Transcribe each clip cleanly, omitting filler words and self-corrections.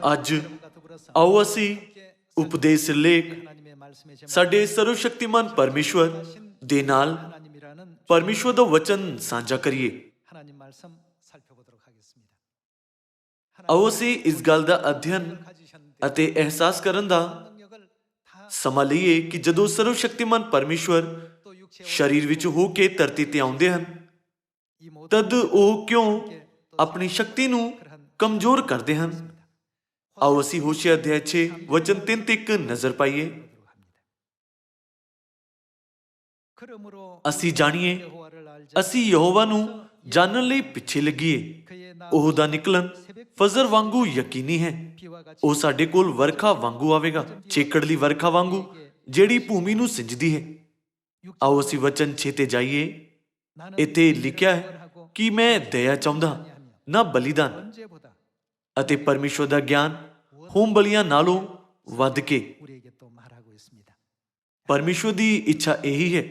ਅੱਜ ਆਓ ਅਸੀਂ ਉਪਦੇਸ਼ ਲੇਖ ਸਾਡੇ ਸਰਵਸ਼ਕਤੀਮਾਨ ਪਰਮੇਸ਼ਵਰ ਦੇ ਨਾਲ ਪਰਮੇਸ਼ਵਰ ਦਾ ਵਚਨ ਸਾਂਝਾ ਕਰੀਏ। ਆਓ ਅਸੀਂ ਇਸ ਗੱਲ ਦਾ ਅਧਿਐਨ ਅਤੇ ਅਹਿਸਾਸ ਕਰਨ ਦਾ ਸਮਾਂ ਲਈਏ ਕਿ ਜਦੋਂ ਸਰਵਸ਼ਕਤੀਮਾਨ ਪਰਮੇਸ਼ਵਰ ਸਰੀਰ ਵਿੱਚ ਹੋ ਕੇ ਧਰਤੀ ਤੇ ਆਉਂਦੇ ਹਨ, ਤਦ ਉਹ ਕਿਉਂ ਆਪਣੀ ਸ਼ਕਤੀ ਨੂੰ ਕਮਜ਼ੋਰ ਕਰਦੇ ਹਨ। ਆਓ ਅਸੀਂ ਹੋਸ਼ਿਆ ਅਧਿਆਇ 6 ਵਚਨ 3 ਤੇ ਇੱਕ ਨਜ਼ਰ ਪਾਈਏ। ਅਸੀਂ ਜਾਣੀਏ, ਅਸੀਂ ਯਹੋਵਾ ਨੂੰ ਜਾਣਨ ਲਈ ਪਿੱਛੇ ਲੱਗੀਏ। ਉਹ ਦਾ ਨਿਕਲਣ ਫਜਰ ਵਾਂਗੂ ਯਕੀਨੀ ਹੈ। ਉਹ ਸਾਡੇ ਕੋਲ ਵਰਖਾ ਵਾਂਗੂ ਆਵੇਗਾ, ਛੇਕੜਲੀ ਵਰਖਾ ਵਾਂਗੂ ਜਿਹੜੀ ਭੂਮੀ ਨੂੰ ਸਿੰਜਦੀ ਹੈ। ਆਓ ਅਸੀਂ ਵਚਨ 6 ਤੇ ਜਾਈਏ। ਇੱਥੇ ਲਿਖਿਆ ਹੈ ਕਿ ਮੈਂ ਦਇਆ ਚਾਹੁੰਦਾ, ਨਾ ਬਲੀਦਾਨ, ਅਤੇ ਪਰਮੇਸ਼ਵਰ ਦਾ ਗਿਆਨ ਹੋਮ ਬਲੀਆਂ ਨਾਲੋਂ ਵੱਧ ਕੇ। ਪਰਮੇਸ਼ਵਰ ਦੀ ਇੱਛਾ ਇਹੀ ਹੈ।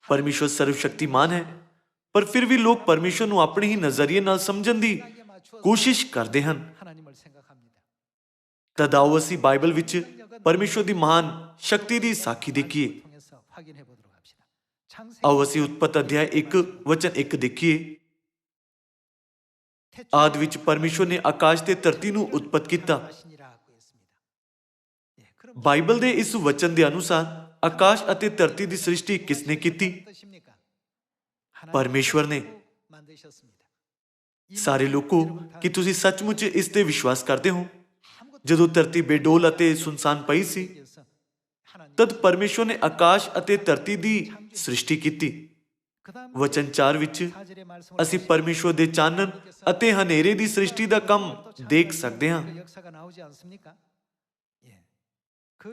ਪਰਮੇਸ਼ਵਰ ਸਰਵਸ਼ਕਤੀਮਾਨ ਹੈ, ਪਰ ਫਿਰ ਵੀ ਲੋਕ ਪਰਮੇਸ਼ਵਰ ਨੂੰ ਆਪਣੇ ਹੀ ਨਜ਼ਰੀਏ ਨਾਲ ਸਮਝਣ ਦੀ ਕੋਸ਼ਿਸ਼ ਕਰਦੇ ਹਨ। ਤਦ ਆਓ ਅਸੀਂ ਬਾਈਬਲ ਵਿੱਚ ਪਰਮੇਸ਼ਵਰ ਦੀ ਮਹਾਨ ਸ਼ਕਤੀ ਦੀ ਸਾਖੀ ਦੇਖੀਏ। ਆਓ ਅਸੀਂ ਉਤਪਤ ਅਧਿਆਇ 1 ਵਚਨ 1 ਦੇਖੀਏ। ਆਦਿ ਵਿੱਚ ਪਰਮੇਸ਼ਵਰ ਨੇ ਆਕਾਸ਼ ਤੇ ਧਰਤੀ ਨੂੰ ਉਤਪਤ ਕੀਤਾ। ਬਾਈਬਲ ਦੇ ਇਸ ਵਚਨ ਦੇ ਅਨੁਸਾਰ ਆਕਾਸ਼ ਅਤੇ ਧਰਤੀ ਦੀ ਸ੍ਰਿਸ਼ਟੀ ਕਿਸ ਨੇ ਕੀਤੀ? ਪਰਮੇਸ਼ਵਰ ਨੇ। ਸਾਰੇ ਲੋਕੋ, ਕੀ ਤੁਸੀਂ ਸੱਚਮੁੱਚ ਇਸ ਤੇ ਵਿਸ਼ਵਾਸ ਕਰਦੇ ਹੋ? ਜਦੋਂ ਧਰਤੀ ਬੇਡੋਲ ਅਤੇ ਸੁਨਸਾਨ ਪਈ ਸੀ, ਤਦ ਪਰਮੇਸ਼ਵਰ ਨੇ ਆਕਾਸ਼ ਅਤੇ ਧਰਤੀ ਦੀ ਸ੍ਰਿਸ਼ਟੀ ਕੀਤੀ। ਵਚਨ 4 ਵਿੱਚ ਅਸੀਂ ਪਰਮੇਸ਼ਵਰ ਦੇ ਚਾਨਣ ਅਤੇ ਹਨੇਰੇ ਦੀ ਸ੍ਰਿਸ਼ਟੀ ਦਾ ਕੰਮ ਦੇਖ ਸਕਦੇ ਹਾਂ।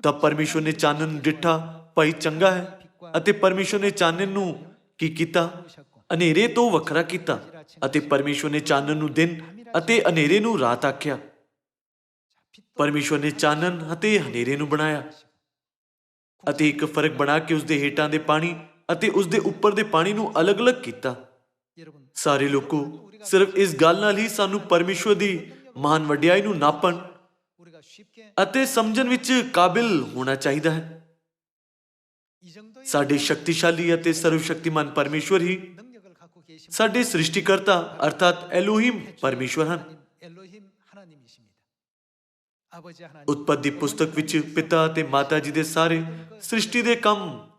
ਤਾਂ ਪਰਮੇਸ਼ਵਰ ਨੇ ਚਾਨਣ ਨੂੰ ਡਿੱਠਾ, ਭਾਈ ਚੰਗਾ ਹੈ, ਅਤੇ ਪਰਮੇਸ਼ਵਰ ਨੇ ਚਾਨਣ ਨੂੰ ਕੀ ਕੀਤਾ? ਹਨੇਰੇ ਤੋਂ ਵੱਖਰਾ ਕੀਤਾ। ਅਤੇ ਪਰਮੇਸ਼ਵਰ ਨੇ ਚਾਨਣ ਨੂੰ ਦਿਨ ਅਤੇ ਹਨੇਰੇ ਨੂੰ ਰਾਤ ਆਖਿਆ। ਪਰਮੇਸ਼ਵਰ ਨੇ ਚਾਨਣ ਅਤੇ ਹਨੇਰੇ ਨੂੰ ਬਣਾਇਆ ਅਤੇ ਇੱਕ ਫਰਕ ਬਣਾ ਕੇ ਉਸਦੇ ਹੇਠਾਂ ਦੇ ਪਾਣੀ ਅਤੇ ਉਸਦੇ ਉੱਪਰ ਦੇ ਪਾਣੀ ਨੂੰ ਅਲੱਗ-ਅਲੱਗ ਕੀਤਾ। ਸਾਰੇ ਲੋਕੋ, ਸਿਰਫ ਇਸ ਗੱਲ ਨਾਲ ਹੀ ਸਾਨੂੰ ਪਰਮੇਸ਼ਵਰ ਦੀ ਮਹਾਨ ਵਡਿਆਈ ਨੂੰ ਨਾਪਣ ਅਤੇ ਸਮਝਣ ਵਿੱਚ ਕਾਬਿਲ ਹੋਣਾ ਚਾਹੀਦਾ ਹੈ। ਸਾਡੇ ਸ਼ਕਤੀਸ਼ਾਲੀ ਅਤੇ ਸਰਵਸ਼ਕਤੀਮਾਨ ਪਰਮੇਸ਼ਵਰ ਹੀ ਸਾਡੇ ਸ੍ਰਿਸ਼ਟੀਕਰਤਾ ਅਰਥਾਤ ਐਲੋਹਿਮ ਪਰਮੇਸ਼ਵਰ ਹਨ। ਉਤਪਤ ਦੀ ਪੁਸਤਕ ਵਿੱਚ ਪਿਤਾ ਅਤੇ ਮਾਤਾ ਜੀ ਦੇ ਸਾਰੇ ਸ੍ਰਿਸ਼ਟੀ ਦੇ ਕੰਮ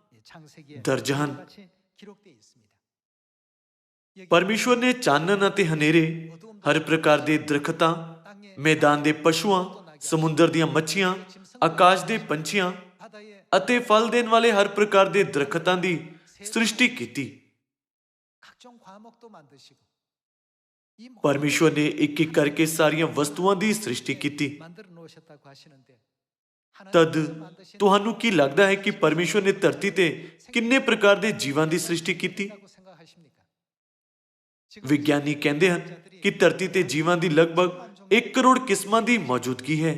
ਦਰਜ ਹਨ। ਪਰਮੇਸ਼ਵਰ ਨੇ ਚਾਨਣ ਅਤੇ ਹਨੇਰੇ, ਹਰ ਪ੍ਰਕਾਰ ਦੇ ਦਰਖਤਾਂ, ਮੈਦਾਨ ਦੇ ਪਸ਼ੂਆਂ, ਸਮੁੰਦਰ ਦੀਆਂ ਮੱਛੀਆਂ, ਆਕਾਸ਼ ਦੇ ਪੰਛੀਆਂ ਅਤੇ ਫਲ ਦੇਣ ਵਾਲੇ ਹਰ ਪ੍ਰਕਾਰ ਦੇ ਦਰਖਤਾਂ ਦੀ ਸ੍ਰਿਸ਼ਟੀ ਕੀਤੀ। ਪਰਮੇਸ਼ਵਰ ਨੇ ਇੱਕ ਇੱਕ ਕਰਕੇ ਸਾਰੀਆਂ ਵਸਤੂਆਂ ਦੀ ਸ੍ਰਿਸ਼ਟੀ ਕੀਤੀ। ਤਦ ਤੁਹਾਨੂੰ ਕੀ ਲੱਗਦਾ ਹੈ ਕਿ ਪਰਮੇਸ਼ਵਰ ਨੇ ਧਰਤੀ ਤੇ ਕਿੰਨੇ ਪ੍ਰਕਾਰ ਦੇ ਜੀਵਾਂ ਦੀ ਸ੍ਰਿਸ਼ਟੀ ਕੀਤੀ? ਵਿਗਿਆਨੀ ਕਹਿੰਦੇ ਹਨ ਕਿ ਧਰਤੀ ਤੇ ਜੀਵਾਂ ਦੀ ਲਗਭਗ 1 ਕਰੋੜ ਕਿਸਮਾਂ ਦੀ ਮੌਜੂਦਗੀ ਹੈ।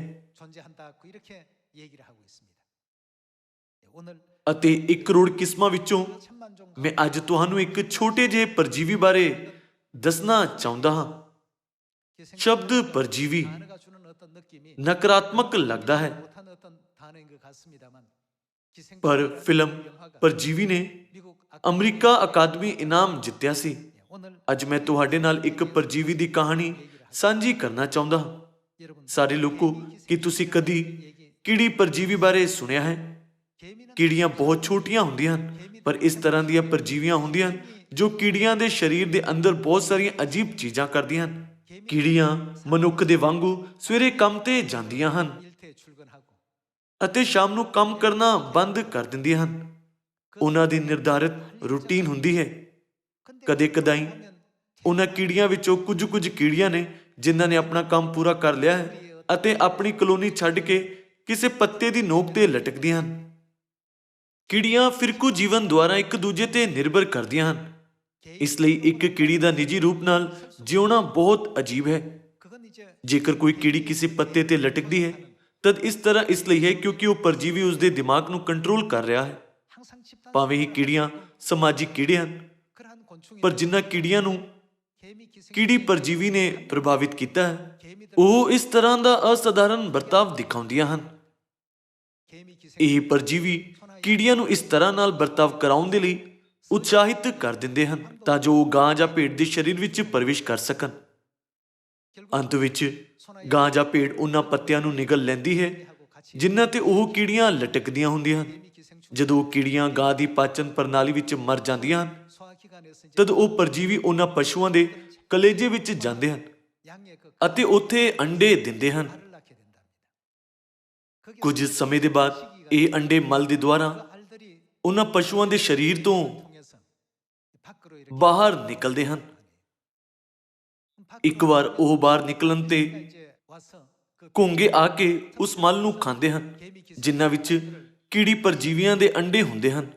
ਅਤੇ 1 ਕਰੋੜ ਕਿਸਮਾਂ ਵਿੱਚੋਂ ਮੈਂ ਅੱਜ ਤੁਹਾਨੂੰ ਇੱਕ ਛੋਟੇ ਜਿਹੇ ਪਰਜੀਵੀ ਬਾਰੇ ਦੱਸਣਾ ਚਾਹੁੰਦਾ ਹਾਂ। ਸ਼ਬਦ ਪਰਜੀਵੀ ਨਕਾਰਾਤਮਕ ਲੱਗਦਾ ਹੈ, ਪਰ ਫਿਲਮ ਪਰਜੀਵੀ ਨੇ ਅਮਰੀਕਾ ਅਕਾਦਮੀ ਇਨਾਮ ਜਿੱਤਿਆ ਸੀ। ਅੱਜ ਮੈਂ ਤੁਹਾਡੇ ਨਾਲ ਇੱਕ ਪਰਜੀਵੀ ਦੀ ਕਹਾਣੀ ਸਾਂਝੀ ਕਰਨਾ ਚਾਹੁੰਦਾ ਹਾਂ। ਸਾਰੇ ਲੋਕੋ, ਕੀ ਤੁਸੀਂ ਕਦੀ ਕੀੜੀ ਪਰਜੀਵੀ ਬਾਰੇ ਸੁਣਿਆ ਹੈ? ਕੀੜੀਆਂ ਬਹੁਤ ਛੋਟੀਆਂ ਹੁੰਦੀਆਂ ਹਨ, ਪਰ ਇਸ ਤਰ੍ਹਾਂ ਦੀਆਂ ਪਰਜੀਵੀਆਂ ਹੁੰਦੀਆਂ ਹਨ ਜੋ ਕੀੜੀਆਂ ਦੇ ਸਰੀਰ ਦੇ ਅੰਦਰ ਬਹੁਤ ਸਾਰੀਆਂ ਅਜੀਬ ਚੀਜ਼ਾਂ ਕਰਦੀਆਂ ਹਨ। ਕੀੜੀਆਂ ਮਨੁੱਖ ਦੇ ਵਾਂਗੂ ਸਵੇਰੇ ਕੰਮ ਤੇ ਜਾਂਦੀਆਂ ਹਨ ਅਤੇ ਸ਼ਾਮ ਨੂੰ ਕੰਮ ਕਰਨਾ ਬੰਦ ਕਰ ਦਿੰਦੀਆਂ ਹਨ। ਉਹਨਾਂ ਦੀ ਨਿਰਧਾਰਿਤ ਰੂਟੀਨ ਹੁੰਦੀ ਹੈ। ਕਦੇ-ਕਦਾਈ ਉਹਨਾਂ ਕੀੜੀਆਂ ਵਿੱਚੋਂ ਕੁਝ ਕੀੜੀਆਂ ਨੇ ਜਿਨ੍ਹਾਂ ਨੇ ਆਪਣਾ ਕੰਮ ਪੂਰਾ ਕਰ ਲਿਆ ਹੈ ਅਤੇ ਆਪਣੀ ਕਲੋਨੀ ਛੱਡ ਕੇ ਕਿਸੇ ਪੱਤੇ ਦੀ ਨੋਕ ਤੇ ਲਟਕਦੀਆਂ ਹਨ। ਕੀੜੀਆਂ ਫਿਰਕੂ ਜੀਵਨ ਦੁਆਰਾ ਇੱਕ ਦੂਜੇ ਤੇ ਨਿਰਭਰ ਕਰਦੀਆਂ ਹਨ। ਇਸ ਲਈ ਇੱਕ ਕੀੜੀ ਦਾ ਨਿੱਜੀ ਰੂਪ ਨਾਲ ਜਿਉਣਾ ਬਹੁਤ ਅਜੀਬ ਹੈ। ਜੇਕਰ ਕੋਈ ਕੀੜੀ ਕਿਸੇ ਪੱਤੇ ਤੇ ਲਟਕਦੀ ਹੈ, ਤਦ ਇਸ ਤਰ੍ਹਾਂ ਇਸ ਲਈ ਹੈ ਕਿਉਂਕਿ ਉਹ ਪਰਜੀਵੀ ਉਸਦੇ ਦਿਮਾਗ ਨੂੰ ਕੰਟਰੋਲ ਕਰ ਰਿਹਾ ਹੈ। ਭਾਵੇਂ ਹੀ ਕੀੜੀਆਂ ਸਮਾਜਿਕ ਕੀੜੇ ਹਨ, ਪਰ ਜਿਨ੍ਹਾਂ ਕੀੜੀਆਂ ਨੂੰ ਕੀੜੀ ਪਰਜੀਵੀ ਨੇ ਪ੍ਰਭਾਵਿਤ ਕੀਤਾ ਹੈ। ਉਹ ਇਸ ਤਰ੍ਹਾਂ ਦਾ ਅਸਾਧਾਰਨ ਵਰਤਾਵ ਦਿਖਾਉਂਦੀਆਂ ਹਨ। ਇਹ ਪਰਜੀਵੀ ਕੀੜੀਆਂ ਨੂੰ ਇਸ ਤਰ੍ਹਾਂ ਨਾਲ ਵਰਤਾਵ ਕਰਾਉਣ ਦੇ ਲਈ ਉਤਸ਼ਾਹਿਤ ਕਰ ਦਿੰਦੇ ਹਨ ਤਾਂ ਜੋ ਉਹ ਗਾਂ ਜਾਂ ਭੇਡ ਦੇ ਸਰੀਰ ਵਿੱਚ ਪ੍ਰਵੇਸ਼ ਕਰ ਸਕਣ। ਅੰਤ ਵਿੱਚ ਗਾਂ ਜਾਂ ਭੇਡ ਉਹਨਾਂ ਪੱਤਿਆਂ ਨੂੰ ਨਿਗਲ ਲੈਂਦੀ ਹੈ ਜਿਨ੍ਹਾਂ ਤੇ ਉਹ ਕੀੜੀਆਂ ਲਟਕਦੀਆਂ ਹੁੰਦੀਆਂ ਹਨ। ਜਦੋਂ ਉਹ ਕੀੜੀਆਂ ਗਾਂ ਦੀ ਪਾਚਨ ਪ੍ਰਣਾਲੀ ਵਿੱਚ ਮਰ ਜਾਂਦੀਆਂ ਹਨ ਤਦ ਉਹ ਪਰਜੀਵੀ ਉਹਨਾਂ ਪਸ਼ੂਆਂ ਦੇ ਕਲੇਜੇ ਵਿੱਚ ਜਾਂਦੇ ਹਨ ਅਤੇ ਉੱਥੇ ਅੰਡੇ ਦਿੰਦੇ ਹਨ। ਕੁਝ ਸਮੇਂ ਦੇ ਬਾਅਦ ਇਹ ਅੰਡੇ ਮਲ ਦੇ ਦੁਆਰਾ ਉਹਨਾਂ ਪਸ਼ੂਆਂ ਦੇ ਸਰੀਰ ਤੋਂ ਬਾਹਰ ਨਿਕਲਦੇ ਹਨ। ਇੱਕ ਵਾਰ ਉਹ ਬਾਹਰ ਨਿਕਲਣ ਤੇ ਘੋਂਗੇ ਆ ਕੇ ਉਸ ਮਲ ਨੂੰ ਖਾਂਦੇ ਹਨ ਜਿਨ੍ਹਾਂ ਵਿੱਚ ਕੀੜੀ ਪਰਜੀਵੀਆਂ ਦੇ ਅੰਡੇ ਹੁੰਦੇ ਹਨ।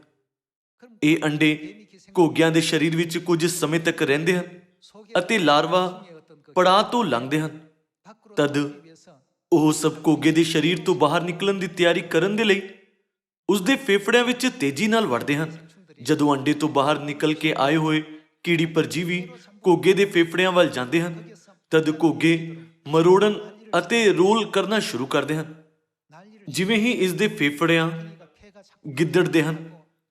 ਇਹ ਅੰਡੇ ਘੋਗਿਆਂ ਦੇ ਸਰੀਰ ਵਿੱਚ ਕੁਝ ਸਮੇਂ ਤੱਕ ਰਹਿੰਦੇ ਹਨ ਅਤੇ ਲਾਰਵਾ ਪੜਾਅ ਤੋਂ ਲੰਘਦੇ ਹਨ। ਤਦ ਉਹ ਸਭ ਘੋਗੇ ਦੇ ਸਰੀਰ ਤੋਂ ਬਾਹਰ ਨਿਕਲਣ ਦੀ ਤਿਆਰੀ ਕਰਨ ਦੇ ਲਈ ਉਸਦੇ ਫੇਫੜਿਆਂ ਵਿੱਚ ਤੇਜ਼ੀ ਨਾਲ ਵੜਦੇ ਹਨ। ਜਦੋਂ ਅੰਡੇ ਤੋਂ ਬਾਹਰ ਨਿਕਲ ਕੇ ਆਏ ਹੋਏ ਕੀੜੀ ਪਰਜੀਵੀ ਘੋਗੇ ਦੇ ਫੇਫੜਿਆਂ ਵੱਲ ਜਾਂਦੇ ਹਨ ਤਦ ਘੋਗੇ ਮਰੋੜਨ ਅਤੇ ਰੋਲ ਕਰਨਾ ਸ਼ੁਰੂ ਕਰਦੇ ਹਨ। ਜਿਵੇਂ ਹੀ ਇਸ ਦੇ ਫੇਫੜਿਆਂ ਗਿੱਦੜਦੇ ਹਨ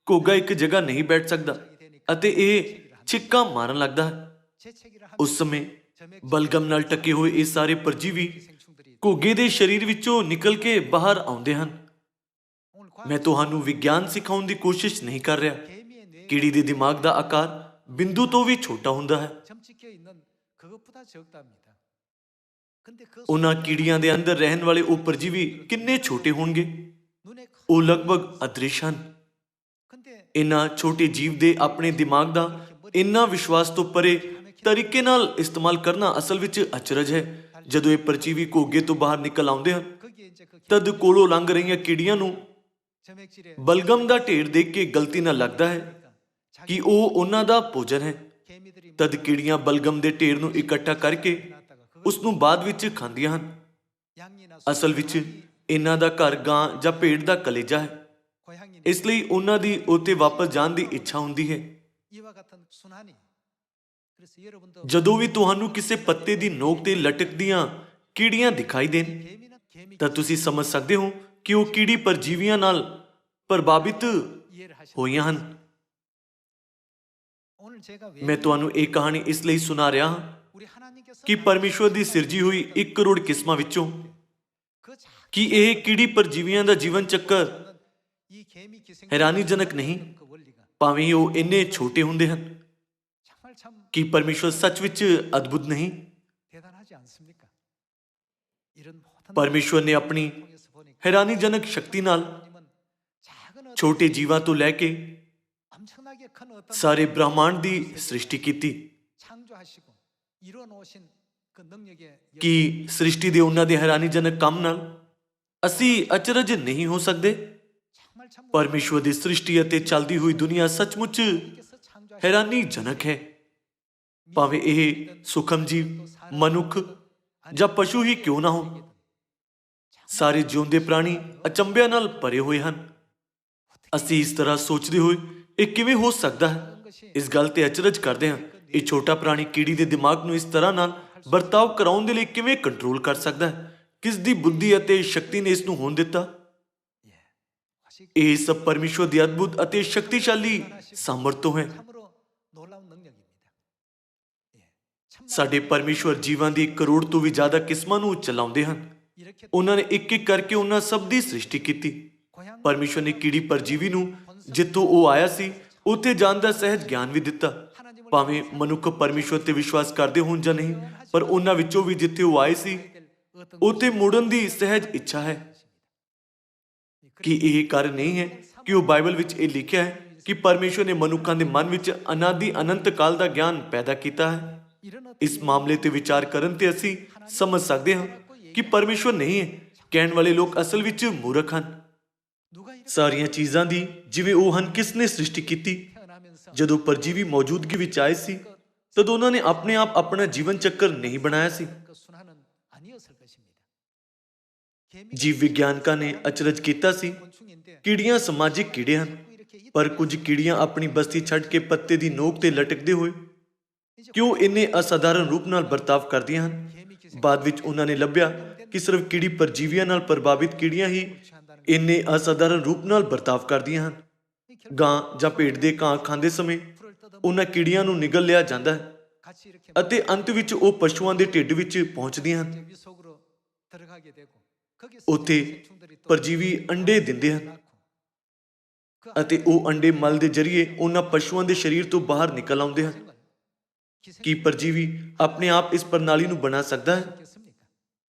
ਘੋਗਾ ਇੱਕ ਜਗ੍ਹਾ ਨਹੀਂ ਬੈਠ ਸਕਦਾ ਅਤੇ ਇਹ ਛਿੱਕਾਂ ਮਾਰਨ ਲੱਗਦਾ ਹੈ। ਉਸ ਸਮੇਂ ਬਲਗਮ ਨਾਲ ਟਕੇ ਹੋਏ ਇਹ ਸਾਰੇ ਪਰਜੀਵੀ ਘੋਗੇ ਦੇ ਸਰੀਰ ਵਿੱਚੋਂ ਨਿਕਲ ਕੇ ਬਾਹਰ ਆਉਂਦੇ ਹਨ। ਮੈਂ ਤੁਹਾਨੂੰ ਵਿਗਿਆਨ ਸਿਖਾਉਣ ਦੀ ਕੋਸ਼ਿਸ਼ ਨਹੀਂ ਕਰ ਰਿਹਾ। ਕੀੜੀ ਦੇ ਦਿਮਾਗ ਦਾ ਆਕਾਰ ਬਿੰਦੂ ਤੋਂ ਵੀ ਛੋਟਾ ਹੁੰਦਾ ਹੈ। ਉਹਨਾਂ ਕੀੜੀਆਂ ਦੇ ਅੰਦਰ ਰਹਿਣ ਵਾਲੇ ਉਹ ਪਰਜੀਵੀ ਕਿੰਨੇ ਛੋਟੇ ਹੋਣਗੇ? ਉਹ ਲਗਭਗ ਅਦ੍ਰਿਸ਼ ਹਨ। ਇਹਨਾਂ ਛੋਟੇ ਜੀਵ ਦੇ ਆਪਣੇ ਦਿਮਾਗ ਦਾ ਇੰਨਾ ਵਿਸ਼ਵਾਸ ਤੋਂ ਪਰੇ ਤਰੀਕੇ ਨਾਲ ਇਸਤੇਮਾਲ ਕਰਨਾ ਅਸਲ ਵਿੱਚ ਅਚਰਜ ਹੈ। ਜਦੋਂ ਇਹ ਪਰਜੀਵੀ ਘੋਗੇ ਤੋਂ ਬਾਹਰ ਨਿਕਲ ਆਉਂਦੇ ਹਨ ਤਦ ਕੋਲੋਂ ਲੰਘ ਰਹੀਆਂ ਕੀੜੀਆਂ ਨੂੰ ਬਲਗਮ ਦਾ ਢੇਰ ਦੇਖ ਕੇ ਗਲਤੀ ਨਾਲ ਲੱਗਦਾ ਹੈ ਕਿ ਉਹ ਉਹਨਾਂ ਦਾ ਭੋਜਨ ਹੈ। ਤਦ ਕੀੜੀਆਂ ਬਲਗਮ ਦੇ ਢੇਰ ਨੂੰ ਇਕੱਠਾ ਕਰਕੇ ਉਸ ਨੂੰ ਬਾਅਦ ਵਿੱਚ ਖਾਂਦੀਆਂ ਹਨ। ਅਸਲ ਵਿੱਚ ਇਹਨਾਂ ਦਾ ਘਰ ਗਾਂ ਜਾਂ ਭੇਡ ਦਾ ਕਲੇਜਾ ਹੈ, ਇਸ ਲਈ ਉਹਨਾਂ ਦੀ ਉੱਥੇ ਵਾਪਸ ਜਾਣ ਦੀ ਇੱਛਾ ਹੁੰਦੀ ਹੈ। ਜਦੋਂ ਵੀ ਤੁਹਾਨੂੰ ਕਿਸੇ ਪੱਤੇ ਦੀ ਨੋਕ ਤੇ ਲਟਕਦੀਆਂ ਕੀੜੀਆਂ ਦਿਖਾਈ ਦੇਣ ਤਾਂ ਤੁਸੀਂ ਸਮਝ ਸਕਦੇ ਹੋ ਕਿ ਉਹ ਕੀੜੀ ਪਰਜੀਵੀਆਂ ਨਾਲ ਪ੍ਰਭਾਵਿਤ ਹੋਈਆਂ ਹਨ। ਮੈਂ ਤੁਹਾਨੂੰ ਇਹ ਕਹਾਣੀ ਇਸ ਲਈ ਸੁਣਾ ਰਿਹਾ ਹਾਂ ਕਿ ਪਰਮੇਸ਼ਵਰ ਦੀ ਸਿਰਜੀ ਹੋਈ 1 ਕਰੋੜ ਕਿਸਮਾਂ ਵਿੱਚੋਂ ਕਿ ਇਹ ਕੀੜੀ ਪਰਜੀਵੀਆਂ ਦਾ ਜੀਵਨ ਚੱਕਰ ਹੈਰਾਨੀਜਨਕ ਨਹੀਂ, ਭਾਵੇਂ ਉਹ ਇੰਨੇ ਛੋਟੇ ਹੁੰਦੇ ਹਨ। ਕਿ ਪਰਮੇਸ਼ਵਰ ਸੱਚ ਵਿੱਚ ਅਦਭੁਤ ਨਹੀਂ? ਪਰਮੇਸ਼ਵਰ ਨੇ ਆਪਣੀ ਹੈਰਾਨੀਜਨਕ ਸ਼ਕਤੀ ਨਾਲ ਛੋਟੇ ਜੀਵਾਂ ਤੋਂ ਲੈ ਕੇ ਸਾਰੇ ਬ੍ਰਹਮਾਂਡ ਦੀ ਸ੍ਰਿਸ਼ਟੀ ਕੀਤੀ। ਕਿ ਸ੍ਰਿਸ਼ਟੀ ਦੇ ਉਹਨਾਂ ਦੇ ਹੈਰਾਨੀਜਨਕ ਕੰਮ ਨਾਲ ਅਸੀਂ ਅਚਰਜ ਨਹੀਂ ਹੋ ਸਕਦੇ? ਪਰਮੇਸ਼ਵਰ ਦੀ ਸ੍ਰਿਸ਼ਟੀ ਅਤੇ ਚੱਲਦੀ ਹੋਈ ਦੁਨੀਆ ਸੱਚਮੁੱਚ ਹੈਰਾਨੀਜਨਕ ਹੈ। ਭਾਵੇਂ ਇਹ ਸੂਖਮ ਜੀਵ, ਮਨੁੱਖ ਜਾਂ ਪਸ਼ੂ ਹੀ ਕਿਉਂ ਨਾ ਹੋਣ, ਸਾਰੇ ਜਿਉਂਦੇ ਪ੍ਰਾਣੀ ਅਚੰਭਿਆਂ ਨਾਲ ਭਰੇ ਹੋਏ ਹਨ। ਅਸੀਂ ਇਸ ਤਰ੍ਹਾਂ ਸੋਚਦੇ ਹੋਏ ਇਹ ਕਿਵੇਂ ਹੋ ਸਕਦਾ ਹੈ, ਇਸ ਗੱਲ ਤੇ ਅਚਰਜ ਕਰਦੇ ਹਾਂ। ਇਹ ਛੋਟਾ ਪ੍ਰਾਣੀ ਕੀੜੀ ਦੇ ਦਿਮਾਗ ਨੂੰ ਇਸ ਤਰ੍ਹਾਂ ਨਾਲ ਵਰਤਾਓ ਕਰਾਉਣ ਦੇ ਲਈ ਕਿਵੇਂ ਕੰਟਰੋਲ ਕਰ ਸਕਦਾ ਹੈ? ਕਿਸ ਦੀ ਬੁੱਧੀ ਅਤੇ ਸ਼ਕਤੀ ਨੇ ਇਸ ਨੂੰ ਹੋਣ ਦਿੱਤਾ? ਇਹ ਸਭ ਪਰਮੇਸ਼ਵਰ ਦੀ ਅਦਭੁਤ ਅਤੇ ਸ਼ਕਤੀਸ਼ਾਲੀ ਸਾਮਰਥ ਤੋਂ ਹੈ। ਸਾਡੇ ਪਰਮੇਸ਼ਵਰ ਜੀਵਾਂ ਦੀ 1 ਕਰੋੜ ਤੋਂ ਵੀ ਜ਼ਿਆਦਾ ਕਿਸਮਾਂ ਨੂੰ ਚਲਾਉਂਦੇ ਹਨ। ਉਹਨਾਂ ਨੇ ਇੱਕ ਇੱਕ ਕਰਕੇ ਉਹਨਾਂ ਸਭ ਦੀ ਸ੍ਰਿਸ਼ਟੀ ਕੀਤੀ। ਪਰਮੇਸ਼ਵਰ ਨੇ ਕੀੜੀ ਪਰਜੀਵੀ ਨੂੰ ਜਿੱਥੋਂ ਉਹ ਆਇਆ ਸੀ ਉੱਥੇ ਜਾਣ ਦਾ ਸਹਿਜ ਗਿਆਨ ਵੀ ਦਿੱਤਾ। ਭਾਵੇਂ ਮਨੁੱਖ ਪਰਮੇਸ਼ਵਰ ਤੇ ਵਿਸ਼ਵਾਸ ਕਰਦੇ ਹੋਣ ਜਾਂ ਨਹੀਂ, ਪਰ ਉਹਨਾਂ ਵਿੱਚੋਂ ਵੀ ਜਿੱਥੇ ਉਹ ਆਏ ਸੀ ਉੱਥੇ ਮੁੜਨ ਦੀ ਸਹਿਜ ਇੱਛਾ ਹੈ। ਕਿ ਇਹ ਕਾਰਨ ਨਹੀਂ ਹੈ ਕਿ ਉਹ ਬਾਈਬਲ ਵਿੱਚ ਇਹ ਲਿਖਿਆ ਹੈ ਕਿ ਪਰਮੇਸ਼ਵਰ ਨੇ ਮਨੁੱਖਾਂ ਦੇ ਮਨ ਵਿੱਚ ਅਨਾਦਿ ਅਨੰਤ ਕਾਲ ਦਾ ਗਿਆਨ ਪੈਦਾ ਕੀਤਾ ਹੈ। ਇਸ ਮਾਮਲੇ ਤੇ ਵਿਚਾਰ ਕਰਨ ਤੇ ਅਸੀਂ ਸਮਝ ਸਕਦੇ ਹਾਂ ਕਿ ਪਰਮੇਸ਼ਵਰ ਨਹੀਂ ਹੈ। ਕਹਿਣ ਵਾਲੇ ਲੋਕ ਅਸਲ ਵਿੱਚ ਮੂਰਖ ਹਨ। ਸਾਰੀਆਂ ਚੀਜ਼ਾਂ ਦੀ ਜਿਵੇਂ ਉਹ ਹਨ ਕਿਸ ਨੇ ਸ੍ਰਿਸ਼ਟੀ ਕੀਤੀ? ਜਦੋਂ ਪਰਜੀਵੀ ਮੌਜੂਦਗੀ ਵਿੱਚ ਆਏ ਸੀ ਤਦ ਉਹਨਾਂ ਨੇ ਆਪਣੇ ਆਪ ਆਪਣਾ ਜੀਵਨ ਚੱਕਰ ਨਹੀਂ ਬਣਾਇਆ ਸੀ। ਜੀਵ ਵਿਗਿਆਨਕਾਂ ਨੇ ਅਚਰਜ ਕੀਤਾ ਸੀ। ਕੀੜੀਆਂ ਸਮਾਜਿਕ ਕੀੜੇ ਹਨ, ਪਰ ਕੁਝ ਕੀੜੀਆਂ ਆਪਣੀ ਬਸਤੀ ਛੱਡ ਕੇ ਪੱਤੇ ਦੀ ਨੋਕ ਤੇ ਲਟਕਦੇ ਹੋਏ ਕਿਉਂ ਇੰਨੇ ਅਸਾਧਾਰਨ ਰੂਪ ਨਾਲ ਵਰਤਾਵ ਕਰਦੀਆਂ ਹਨ। ਬਾਅਦ ਵਿੱਚ ਉਹਨਾਂ ਨੇ ਲੱਭਿਆ ਕਿ ਸਿਰਫ ਕੀੜੀ ਪਰਜੀਵੀਆਂ ਨਾਲ ਪ੍ਰਭਾਵਿਤ ਕੀੜੀਆਂ ਹੀ ਇੰਨੇ ਅਸਾਧਾਰਨ ਰੂਪ ਨਾਲ ਵਰਤਾਵ ਕਰਦੀਆਂ ਹਨ। ਗਾਂ ਜਾਂ ਭੇਡ ਦੇ ਘਾਹ ਖਾਂਦੇ ਸਮੇਂ ਉਹਨਾਂ ਕੀੜੀਆਂ ਨੂੰ ਨਿਗਲ ਲਿਆ ਜਾਂਦਾ ਹੈ ਅਤੇ ਅੰਤ ਵਿੱਚ ਉਹ ਪਸ਼ੂਆਂ ਦੇ ਢਿੱਡ ਵਿੱਚ ਪਹੁੰਚਦੀਆਂ ਹਨ। ਉੱਥੇ ਪਰਜੀਵੀ ਅੰਡੇ ਦਿੰਦੇ ਹਨ ਅਤੇ ਉਹ ਅੰਡੇ ਮਲ ਦੇ ਜ਼ਰੀਏ ਉਹਨਾਂ ਪਸ਼ੂਆਂ ਦੇ ਸਰੀਰ ਤੋਂ ਬਾਹਰ ਨਿਕਲ ਆਉਂਦੇ ਹਨ। ਕੀ ਪਰਜੀਵੀ ਆਪਣੇ ਆਪ ਇਸ ਪ੍ਰਣਾਲੀ ਨੂੰ ਬਣਾ ਸਕਦਾ ਹੈ?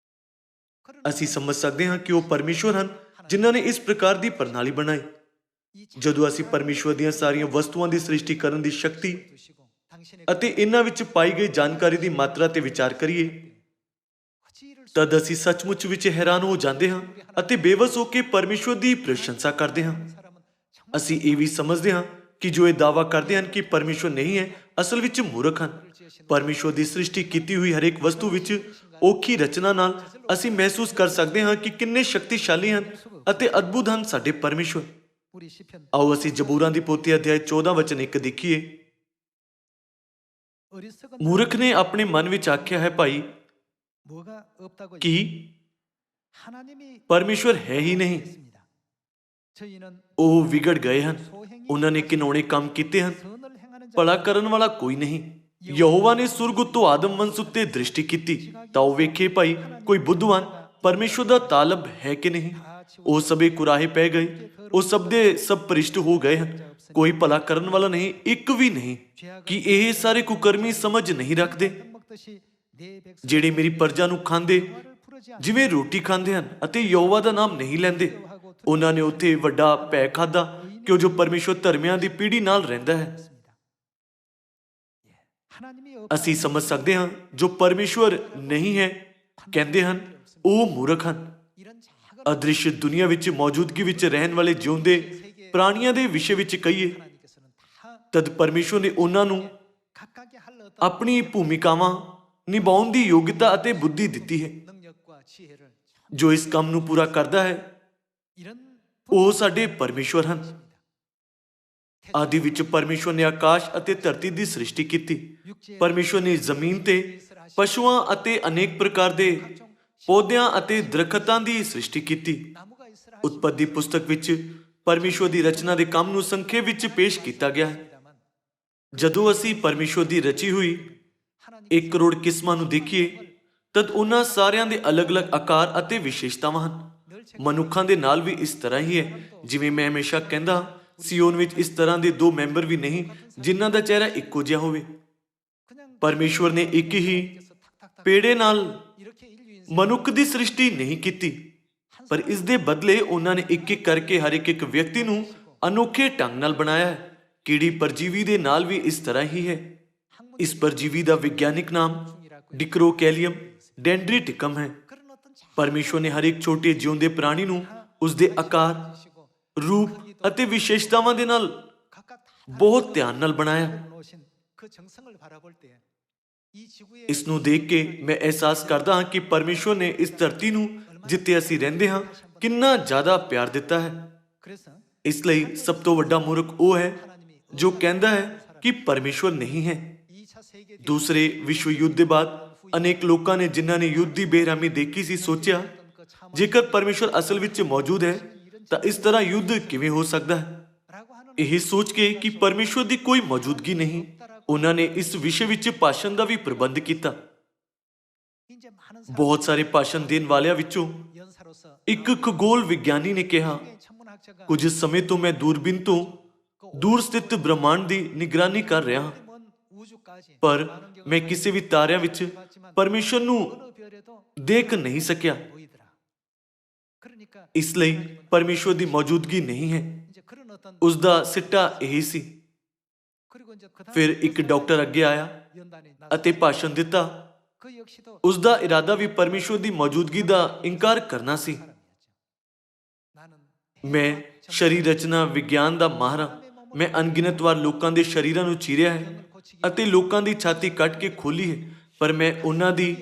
ਅਸੀਂ ਸਮਝ ਸਕਦੇ ਹਾਂ ਕਿ ਉਹ ਪਰਮੇਸ਼ਵਰ ਹਨ ਜਿਨ੍ਹਾਂ ਨੇ ਇਸ ਪ੍ਰਕਾਰ ਦੀ ਪ੍ਰਣਾਲੀ ਬਣਾਈ। ਜਦੋਂ ਅਸੀਂ ਪਰਮੇਸ਼ਵਰ ਦੀਆਂ ਸਾਰੀਆਂ ਵਸਤੂਆਂ ਦੀ ਸ੍ਰਿਸ਼ਟੀ ਕਰਨ ਦੀ ਸ਼ਕਤੀ ਅਤੇ ਇਹਨਾਂ ਵਿੱਚ ਪਾਈ ਗਈ ਜਾਣਕਾਰੀ ਦੀ ਮਾਤਰਾ ਤੇ ਵਿਚਾਰ ਕਰੀਏ ਤਦ ਅਸੀਂ ਸੱਚਮੁੱਚ ਵਿੱਚ ਹੈਰਾਨ ਹੋ ਜਾਂਦੇ ਹਾਂ ਅਤੇ ਬੇਵਸ ਹੋ ਕੇ ਪਰਮੇਸ਼ਵਰ ਦੀ ਪ੍ਰਸ਼ੰਸਾ ਕਰਦੇ ਹਾਂ। ਅਸੀਂ ਇਹ ਵੀ ਸਮਝਦੇ ਹਾਂ ਕਿ ਜੋ ਇਹ ਦਾਅਵਾ ਕਰਦੇ ਹਨ ਕਿ ਪਰਮੇਸ਼ਵਰ ਨਹੀਂ ਹੈ, ਅਸਲ ਵਿੱਚ ਮੂਰਖ ਹਨ। ਪਰਮੇਸ਼ਵਰ ਦੀ ਸ੍ਰਿਸ਼ਟੀ ਕੀਤੀ ਹੋਈ ਹਰੇਕ ਵਸਤੂ ਵਿੱਚ ਔਖੀ ਰਚਨਾ ਨਾਲ ਅਸੀਂ ਮਹਿਸੂਸ ਕਰ ਸਕਦੇ ਹਾਂ ਕਿ ਕਿੰਨੇ ਸ਼ਕਤੀਸ਼ਾਲੀ ਹਨ ਅਤੇ ਅਦਭੁਤ ਹਨ ਸਾਡੇ ਪਰਮੇਸ਼ਵਰ। ਆਓ ਅਸੀਂ ਜ਼ਬੂਰਾਂ ਦੀ ਪੋਥੀ ਅਧਿਆਇ 14 ਵਚਨ 1 ਦੇਖੀਏ। ਮੂਰਖ ਨੇ ਆਪਣੇ ਮਨ ਵਿੱਚ ਆਖਿਆ ਹੈ, ਭਾਈ, ਕਿ ਪਰਮੇਸ਼ਵਰ ਹੈ ਹੀ ਨਹੀਂ। ਉਹ ਵਿਗੜ ਗਏ ਹਨ, ਉਹਨਾਂ ਨੇ ਘਿਨੌਣੇ ਕੰਮ ਕੀਤੇ ਹਨ, ਭਲਾ ਕਰਨ ਵਾਲਾ ਕੋਈ ਨਹੀਂ। ਯਹੋਵਾ ਨੇ ਸੁਰਗ ਉੱਤੋਂ ਆਦਮ ਵੰਸ਼ ਉੱਤੇ ਦ੍ਰਿਸ਼ਟੀ ਕੀਤੀ ਤਾਂ ਉਹ ਵੇਖੇ, ਭਾਈ, ਕੋਈ ਬੁੱਧਵਾਨ ਪਰਮੇਸ਼ਵਰ ਦਾ ਤਾਲਬ ਹੈ ਕਿ ਨਹੀਂ। ਉਹ ਸਭੇ ਕੁਰਾਹੇ ਪੈ ਗਏ, ਉਹ ਸਭ ਦੇ ਸਭ ਭ੍ਰਿਸ਼ਟ ਹੋ ਗਏ ਹਨ, ਕੋਈ ਭਲਾ ਕਰਨ ਵਾਲਾ ਨਹੀਂ, ਇੱਕ ਵੀ ਨਹੀਂ। ਕਿ ਇਹ ਸਾਰੇ ਕੁਕਰਮੀ ਸਮਝ ਨਹੀਂ ਰੱਖਦੇ, ਜਿਹੜੇ ਮੇਰੀ ਪ੍ਰਜਾ ਨੂੰ ਖਾਂਦੇ ਜਿਵੇਂ ਰੋਟੀ ਖਾਂਦੇ ਹਨ ਅਤੇ ਯਹੋਵਾ ਦਾ ਨਾਮ ਨਹੀਂ ਲੈਂਦੇ। ਉਹਨਾਂ ਨੇ ਉੱਥੇ ਵੱਡਾ ਭੈ ਖਾਧਾ ਕਿ ਜੋ ਪਰਮੇਸ਼ਵਰ ਧਰਮੀਆਂ ਦੀ ਪੀੜ੍ਹੀ ਨਾਲ ਰਹਿੰਦਾ ਹੈ। ਅਸੀਂ ਸਮਝ ਸਕਦੇ ਹਾਂ ਜੋ ਪਰਮੇਸ਼ਵਰ ਨਹੀਂ ਹੈ ਕਹਿੰਦੇ ਹਨ ਉਹ ਮੂਰਖ ਹਨ। ਅਦ੍ਰਿਸ਼ ਦੁਨੀਆ ਵਿੱਚ ਮੌਜੂਦਗੀ ਵਿੱਚ ਰਹਿਣ ਵਾਲੇ ਜਿਉਂਦੇ ਪ੍ਰਾਣੀਆਂ ਦੇ ਵਿਸ਼ੇ ਵਿੱਚ ਕਹੀਏ ਤਦ ਪਰਮੇਸ਼ਵਰ ਨੇ ਉਹਨਾਂ ਨੂੰ ਆਪਣੀ ਭੂਮਿਕਾਵਾਂ ਨਿਭਾਉਣ ਦੀ ਯੋਗਤਾ ਅਤੇ ਬੁੱਧੀ ਦਿੱਤੀ ਹੈ। ਜੋ ਇਸ ਕੰਮ ਨੂੰ ਪੂਰਾ ਕਰਦਾ ਹੈ ਉਹ ਸਾਡੇ ਪਰਮੇਸ਼ਵਰ ਹਨ। ਆਦਿ ਵਿੱਚ ਪਰਮੇਸ਼ਵਰ ਨੇ ਆਕਾਸ਼ ਅਤੇ ਧਰਤੀ ਦੀ ਸ੍ਰਿਸ਼ਟੀ ਕੀਤੀ। ਪਰਮੇਸ਼ਵਰ ਨੇ ਜ਼ਮੀਨ ਤੇ ਪਸ਼ੂਆਂ ਅਤੇ ਅਨੇਕ ਪ੍ਰਕਾਰ ਦੇ ਪੌਦਿਆਂ ਅਤੇ ਦਰਖਤਾਂ ਦੀ ਸ੍ਰਿਸ਼ਟੀ ਕੀਤੀ। ਉਤਪਤੀ ਪੁਸਤਕ ਵਿੱਚ ਪਰਮੇਸ਼ਵਰ ਦੀ ਰਚਨਾ ਦੇ ਕੰਮ ਨੂੰ ਸੰਖੇਪ ਵਿੱਚ ਪੇਸ਼ ਕੀਤਾ ਗਿਆ ਹੈ। ਜਦੋਂ ਅਸੀਂ ਪਰਮੇਸ਼ਵਰ ਦੀ ਰਚੀ ਹੋਈ 1 ਕਰੋੜ ਕਿਸਮਾਂ ਨੂੰ ਦੇਖੀਏ ਤਦ ਉਹਨਾਂ ਸਾਰਿਆਂ ਦੇ ਅਲੱਗ-ਅਲੱਗ ਆਕਾਰ ਅਤੇ ਵਿਸ਼ੇਸ਼ਤਾਵਾਂ ਹਨ। ਮਨੁੱਖਾਂ ਦੇ ਨਾਲ ਵੀ ਇਸ ਤਰ੍ਹਾਂ ਹੀ ਹੈ। ਜਿਵੇਂ ਮੈਂ ਹਮੇਸ਼ਾ ਕਹਿੰਦਾ, ਸਿਯੋਨ ਵਿੱਚ ਇਸ ਤਰ੍ਹਾਂ ਦੇ 2 ਮੈਂਬਰ ਵੀ ਨਹੀਂ ਜਿਨ੍ਹਾਂ ਦਾ ਚਿਹਰਾ ਇੱਕੋ ਜਿਹਾ ਹੋਵੇ। ਪਰਮੇਸ਼ਵਰ ਨੇ ਇੱਕ ਹੀ ਪੇੜੇ ਨਾਲ ਮਨੁੱਖ ਦੀ ਸ੍ਰਿਸ਼ਟੀ ਨਹੀਂ ਕੀਤੀ, ਪਰ ਇਸ ਦੇ ਬਦਲੇ ਉਹਨਾਂ ਨੇ ਇੱਕ-ਇੱਕ ਕਰਕੇ ਹਰ ਇੱਕ ਵਿਅਕਤੀ ਨੂੰ ਅਨੋਖੇ ਢੰਗ ਨਾਲ ਬਣਾਇਆ ਹੈ। ਕੀੜੀ ਪਰਜੀਵੀ ਦੇ ਨਾਲ ਵੀ ਇਸ ਤਰ੍ਹਾਂ ਹੀ ਹੈ। ਇਸ ਪਰਜੀਵੀ ਦਾ ਵਿਗਿਆਨਿਕ ਨਾਮ ਡਿਕਰੋਕੈਲੀਅਮ ਡੈਂਡਰੀਟਿਕਮ ਹੈ। ਪਰਮੇਸ਼ਵਰ ਨੇ ਹਰ ਇੱਕ ਛੋਟੇ ਜਿਉਂਦੇ ਪ੍ਰਾਣੀ ਨੂੰ ਉਸਦੇ ਆਕਾਰ, ਰੂਪ ਅਤੇ ਵਿਸ਼ੇਸ਼ਤਾਵਾਂ ਦੇ ਨਾਲ ਬਹੁਤ ਧਿਆਨ ਨਾਲ ਬਣਾਇਆ। ਇਸ ਨੂੰ ਦੇਖ ਕੇ ਮੈਂ ਅਹਿਸਾਸ ਕਰਦਾ ਹਾਂ ਕਿ ਪਰਮੇਸ਼ਵਰ ਨੇ ਇਸ ਧਰਤੀ ਨੂੰ ਜਿੱਥੇ ਅਸੀਂ ਰਹਿੰਦੇ ਹਾਂ ਕਿੰਨਾ ਜ਼ਿਆਦਾ ਪਿਆਰ ਦਿੱਤਾ ਹੈ। ਇਸ ਲਈ ਸਭ ਤੋਂ ਵੱਡਾ ਮੂਰਖ ਉਹ ਹੈ ਜੋ ਕਹਿੰਦਾ ਹੈ ਕਿ ਪਰਮੇਸ਼ਵਰ ਨਹੀਂ ਹੈ। ਦੂਸਰੇ ਵਿਸ਼ਵ ਯੁੱਧ ਦੇ ਬਾਅਦ ਅਨੇਕ ਲੋਕਾਂ ਨੇ ਜਿਨ੍ਹਾਂ ਨੇ ਯੁੱਧ ਦੀ ਬੇਰਹਿਮੀ ਦੇਖੀ ਸੀ ਸੋਚਿਆ, ਜੇਕਰ ਪਰਮੇਸ਼ਵਰ ਅਸਲ ਵਿੱਚ ਮੌਜੂਦ ਹੈ ਤਾਂ ਇਸ ਤਰ੍ਹਾਂ ਯੁੱਧ ਕਿਵੇਂ ਹੋ ਸਕਦਾ ਹੈ। ਇਹ ਸੋਚ ਕੇ ਕਿ ਪਰਮੇਸ਼ਵਰ ਦੀ ਕੋਈ ਮੌਜੂਦਗੀ ਨਹੀਂ, ਉਹਨਾਂ ਨੇ ਇਸ ਵਿਸ਼ੇ ਵਿੱਚ ਭਾਸ਼ਣ ਦਾ ਵੀ ਪ੍ਰਬੰਧ ਕੀਤਾ। ਬਹੁਤ ਸਾਰੇ ਭਾਸ਼ਣ ਦੇਣ ਵਾਲਿਆਂ ਵਿੱਚੋਂ ਇੱਕ ਖਗੋਲ ਵਿਗਿਆਨੀ ਨੇ ਕਿਹਾ, ਕੁਝ ਸਮੇਂ ਤੋਂ ਮੈਂ ਦੂਰਬੀਨ ਤੋਂ ਦੂਰ ਸਥਿਤ ਬ੍ਰਹਮਾਂਡ ਦੀ ਨਿਗਰਾਨੀ ਕਰ ਰਿਹਾ ਹਾਂ, ਪਰ ਮੈਂ ਕਿਸੇ ਵੀ ਤਾਰਿਆਂ ਵਿੱਚ ਪਰਮੇਸ਼ਵਰ ਨੂੰ ਦੇਖ ਨਹੀਂ ਸਕਿਆ। ਇਸ ਲਈ ਪਰਮੇਸ਼ਵਰ ਦੀ ਮੌਜੂਦਗੀ ਨਹੀਂ ਹੈ। ਉਸ ਦਾ ਸਿੱਟਾ ਇਹੀ ਸੀ। ਫਿਰ ਇੱਕ ਡਾਕਟਰ ਅੱਗੇ ਆਇਆ ਅਤੇ ਭਾਸ਼ਣ ਦਿੱਤਾ। ਉਸ ਦਾ ਇਰਾਦਾ ਵੀ ਪਰਮੇਸ਼ਵਰ ਦੀ ਮੌਜੂਦਗੀ ਦਾ ਇਨਕਾਰ ਕਰਨਾ ਸੀ। ਮੈਂ ਸਰੀਰ ਰਚਨਾ ਵਿਗਿਆਨ ਦਾ ਮਾਹਰ ਹਾਂ। ਮੈਂ ਅਣਗਿਣਤ ਵਾਰ ਲੋਕਾਂ ਦੇ ਸਰੀਰਾਂ ਨੂੰ ਚੀਰਿਆ ਹੈ ਅਤੇ ਲੋਕਾਂ ਦੀ ਛਾਤੀ ਕੱਟ ਕੇ ਖੋਲੀ ਹੈ, ਪਰ ਮੈਂ ਉਹਨਾਂ ਦੀ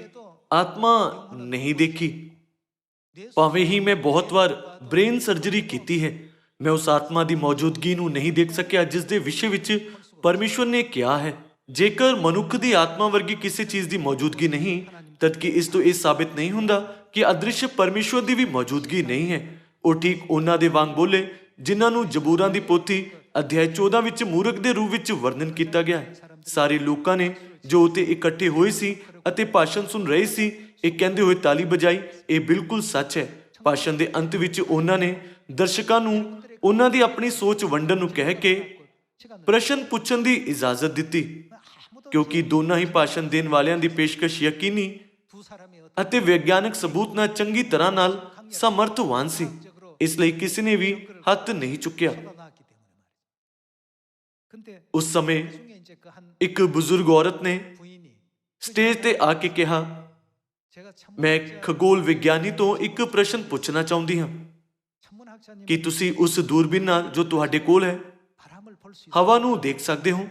ਆਤਮਾ ਨਹੀਂ ਦੇਖੀ। ਭਾਵੇਂ ਹੀ ਮੈਂ ਬਹੁਤ ਵਾਰ ਬ੍ਰੇਨ ਸਰਜਰੀ ਕੀਤੀ ਹੈ, ਮੈਂ ਉਸ ਆਤਮਾ ਦੀ ਮੌਜੂਦਗੀ ਨੂੰ ਨਹੀਂ ਦੇਖ ਸਕਿਆ ਜਿਸ ਦੇ ਵਿਸ਼ੇ ਵਿੱਚ ਪਰਮੇਸ਼ਵਰ ਨੇ ਕਿਹਾ ਹੈ। ਜੇਕਰ ਮਨੁੱਖ ਦੀ ਆਤਮਾ ਵਰਗੀ ਕਿਸੇ ਚੀਜ਼ ਦੀ ਮੌਜੂਦਗੀ ਨਹੀਂ, ਤਦ ਕਿ ਇਸ ਤੋਂ ਇਹ ਸਾਬਿਤ ਨਹੀਂ ਹੁੰਦਾ ਕਿ ਅਦ੍ਰਿਸ਼ ਪਰਮੇਸ਼ਵਰ ਦੀ ਵੀ ਮੌਜੂਦਗੀ ਨਹੀਂ ਹੈ। ਉਹ ਠੀਕ ਉਹਨਾਂ ਦੇ ਵਾਂਗ ਬੋਲੇ ਜਿਨ੍ਹਾਂ ਨੂੰ ਜ਼ਬੂਰਾਂ ਦੀ ਪੋਥੀ ਅਧਿਆਇ 14 ਵਿੱਚ ਮੂਰਖ ਦੇ ਰੂਪ ਵਿੱਚ ਵਰਣਨ ਕੀਤਾ ਗਿਆ ਹੈ। ਸਾਰੇ ਲੋਕਾਂ ਨੇ ਜੋ ਉੱਥੇ ਇਕੱਠੇ ਹੋਏ ਸੀ ਅਤੇ ਭਾਸ਼ਣ ਸੁਣ ਰਹੇ ਸੀ, ਇਹ ਕਹਿੰਦੇ ਹੋਏ ਤਾਲੀ ਵਜਾਈ, ਇਹ ਬਿਲਕੁਲ ਸੱਚ ਹੈ। ਭਾਸ਼ਣ ਦੇ ਅੰਤ ਵਿੱਚ ਉਹਨਾਂ ਨੇ ਦਰਸ਼ਕਾਂ ਨੂੰ ਉਹਨਾਂ ਦੀ ਆਪਣੀ ਸੋਚ ਵੰਡਣ ਨੂੰ ਕਹਿ ਕੇ ਪ੍ਰਸ਼ਨ ਪੁੱਛਣ ਦੀ ਇਜਾਜ਼ਤ ਦਿੱਤੀ, ਕਿਉਂਕਿ ਦੋਨਾਂ ਹੀ ਭਾਸ਼ਣ ਦੇਣ ਵਾਲਿਆਂ ਦੀ ਪੇਸ਼ਕਸ਼ ਯਕੀਨੀ ਅਤੇ ਵਿਗਿਆਨਕ ਸਬੂਤ ਨਾਲ ਚੰਗੀ ਤਰ੍ਹਾਂ ਨਾਲ ਸਮਰਥਵਾਨ ਸੀ। ਇਸ ਲਈ ਕਿਸੇ ਨੇ ਵੀ ਹੱਥ ਨਹੀਂ ਚੁੱਕਿਆ। ਉਸ ਸਮੇਂ ਇੱਕ ਬਜ਼ੁਰਗ ਔਰਤ ਨੇ ਸਟੇਜ ਤੇ ਆ ਕੇ ਕਿਹਾ, ਮੈਂ ਖਗੋਲ ਵਿਗਿਆਨੀ ਤੋਂ ਇੱਕ ਪ੍ਰਸ਼ਨ ਪੁੱਛਣਾ ਚਾਹੁੰਦੀ ਹਾਂ ਕਿ ਤੁਸੀਂ ਉਸ ਦੂਰਬੀਨ ਨਾਲ ਜੋ ਤੁਹਾਡੇ ਕੋਲ ਹੈ ਹਵਾ ਨੂੰ ਦੇਖ ਸਕਦੇ ਹੋ?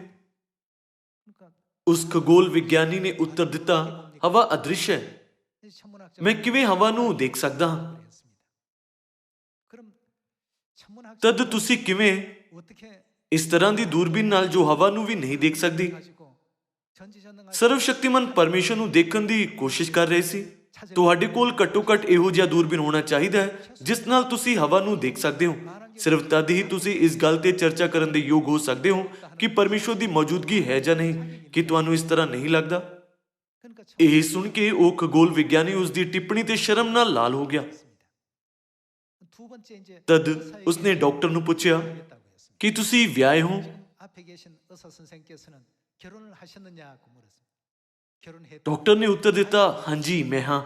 ਉਸ ਖਗੋਲ ਵਿਗਿਆਨੀ ਨੇ ਉੱਤਰ ਦਿੱਤਾ, ਹਵਾ ਅਦ੍ਰਿਸ਼ ਹੈ, ਮੈਂ ਕਿਵੇਂ ਹਵਾ ਨੂੰ ਦੇਖ ਸਕਦਾ ਹਾਂ? ਤਦ ਤੁਸੀਂ ਕਿਵੇਂ ਇਸ ਤਰ੍ਹਾਂ ਦੀ ਦੂਰਬੀਨ ਨਾਲ ਜੋ ਹਵਾ ਨੂੰ ਵੀ ਨਹੀਂ ਦੇਖ ਸਕਦੀ, ਸਰਵ ਸ਼ਕਤੀਮਾਨ ਪਰਮੇਸ਼ਰ ਨੂੰ ਦੇਖਣ ਦੀ ਕੋਸ਼ਿਸ਼ ਕਰ ਰਹੇ ਸੀ? ਤੁਹਾਡੇ ਕੋਲ ਘੱਟੋ ਘੱਟ ਇਹੋ ਜਿਹਾ ਦੂਰਬੀਨ ਹੋਣਾ ਚਾਹੀਦਾ ਹੈ ਜਿਸ ਨਾਲ ਤੁਸੀਂ ਹਵਾ ਨੂੰ ਦੇਖ ਸਕਦੇ ਹੋ। ਸਿਰਫ ਤਦ ਹੀ ਤੁਸੀਂ ਇਸ ਗੱਲ ਤੇ ਚਰਚਾ ਕਰਨ ਦੇ ਯੋਗ ਹੋ ਸਕਦੇ ਹੋ ਕਿ ਪਰਮੇਸ਼ਰ ਦੀ ਮੌਜੂਦਗੀ ਹੈ ਜਾਂ ਨਹੀਂ। ਕਿ ਤੁਹਾਨੂੰ ਇਸ ਤਰ੍ਹਾਂ ਨਹੀਂ ਲੱਗਦਾ? ਇਹ ਸੁਣ ਕੇ ਉਹ ਖਗੋਲ ਵਿਗਿਆਨੀ ਉਸ ਦੀ ਟਿੱਪਣੀ ਤੇ ਸ਼ਰਮ ਨਾਲ ਲਾਲ ਹੋ ਗਿਆ। ਤਦ ਉਸਨੇ ਡਾਕਟਰ ਨੂੰ ਪੁੱਛਿਆ ਕਿ ਤੁਸੀਂ ਵਿਆਹੇ ਹੋ? ਡਾਕਟਰ ਨੇ ਉੱਤਰ ਦਿੱਤਾ, ਹਾਂਜੀ ਮੈਂ ਹਾਂ।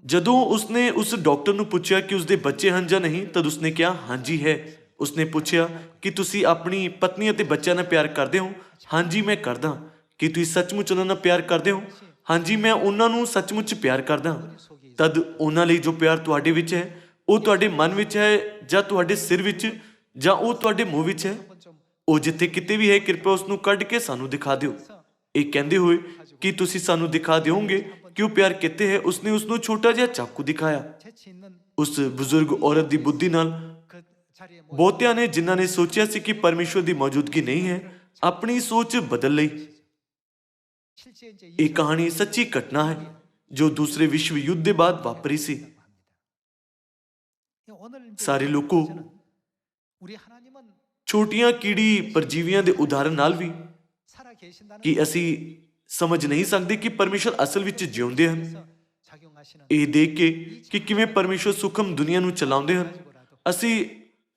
ਜਦੋਂ ਉਸਨੇ ਉਸ ਡਾਕਟਰ ਨੂੰ ਪੁੱਛਿਆ ਕਿ ਉਸਦੇ ਬੱਚੇ ਹਨ ਜਾਂ ਨਹੀਂ, ਤਦ ਉਸਨੇ ਕਿਹਾ ਹਾਂਜੀ ਹੈ। ਉਸਨੇ ਪੁੱਛਿਆ ਕਿ ਤੁਸੀਂ ਆਪਣੀ ਪਤਨੀ ਅਤੇ ਬੱਚਿਆਂ ਨਾਲ ਪਿਆਰ ਕਰਦੇ ਹੋ? ਹਾਂਜੀ ਮੈਂ ਕਰਦਾ। ਕਿ ਤੁਸੀਂ ਸੱਚਮੁੱਚ ਉਹਨਾਂ ਨਾਲ ਪਿਆਰ ਕਰਦੇ ਹੋ? ਹਾਂਜੀ ਮੈਂ ਉਹਨਾਂ ਨੂੰ ਸੱਚਮੁੱਚ ਪਿਆਰ ਕਰਦਾ। ਤਦ ਉਹਨਾਂ ਲਈ ਜੋ ਪਿਆਰ ਤੁਹਾਡੇ ਵਿੱਚ ਹੈ ਉਹ ਤੁਹਾਡੇ ਮਨ ਵਿੱਚ ਹੈ ਜਾਂ ਤੁਹਾਡੇ ਸਿਰ ਵਿੱਚ ਜਾਂ ਉਹ ਤੁਹਾਡੇ ਮੂੰਹ ਵਿੱਚ ਹੈ? ਉਹ ਜਿੱਥੇ ਕਿਤੇ ਵੀ ਹੈ ਕਿਰਪਾ ਉਸ ਨੂੰ ਕੱਢ ਕੇ ਸਾਨੂੰ ਦਿਖਾ ਦਿਓ। ਇਹ ਕਹਿੰਦੇ ਹੋਏ ਕਿ ਤੁਸੀਂ ਸਾਨੂੰ ਦਿਖਾ ਦਿਓਗੇ ਕਿ ਉਹ ਪਿਆਰ ਕਿੱਥੇ ਹੈ, ਉਸਨੇ ਉਸ ਨੂੰ ਛੋਟਾ ਜਿਹਾ ਚਾਕੂ ਦਿਖਾਇਆ। ਉਸ ਬਜ਼ੁਰਗ ਔਰਤ ਦੀ ਬੁੱਧੀ ਨਾਲ ਬਹੁਤਿਆਂ ਨੇ, ਜਿਨ੍ਹਾਂ ਨੇ ਸੋਚਿਆ ਸੀ ਕਿ ਪਰਮੇਸ਼ਵਰ ਦੀ ਮੌਜੂਦਗੀ ਨਹੀਂ ਹੈ, ਆਪਣੀ ਸੋਚ ਬਦਲ ਲਈ। ਇਹ ਕਹਾਣੀ ਸੱਚੀ ਘਟਨਾ ਹੈ ਜੋ ਦੂਸਰੇ ਵਿਸ਼ਵ ਯੁੱਧ ਦੇ ਬਾਅਦ ਵਾਪਰੀ ਸੀ। ਸਾਰੇ ਲੋਕੋ ਛੋਟੀਆਂ ਕੀੜੀ ਪਰਜੀਵੀਆਂ ਦੇ ਉਦਾਹਰਨ ਨਾਲ ਵੀ ਕਿ ਅਸੀਂ ਸਮਝ ਨਹੀਂ ਸਕਦੇ ਕਿ ਪਰਮੇਸ਼ਰ ਅਸਲ ਵਿੱਚ ਜਿਉਂਦੇ ਹਨ। ਇਹ ਦੇਖ ਕੇ ਕਿ ਕਿਵੇਂ ਪਰਮੇਸ਼ਰ ਸੂਖਮ ਦੁਨੀਆ ਨੂੰ ਚਲਾਉਂਦੇ ਹਨ, ਅਸੀਂ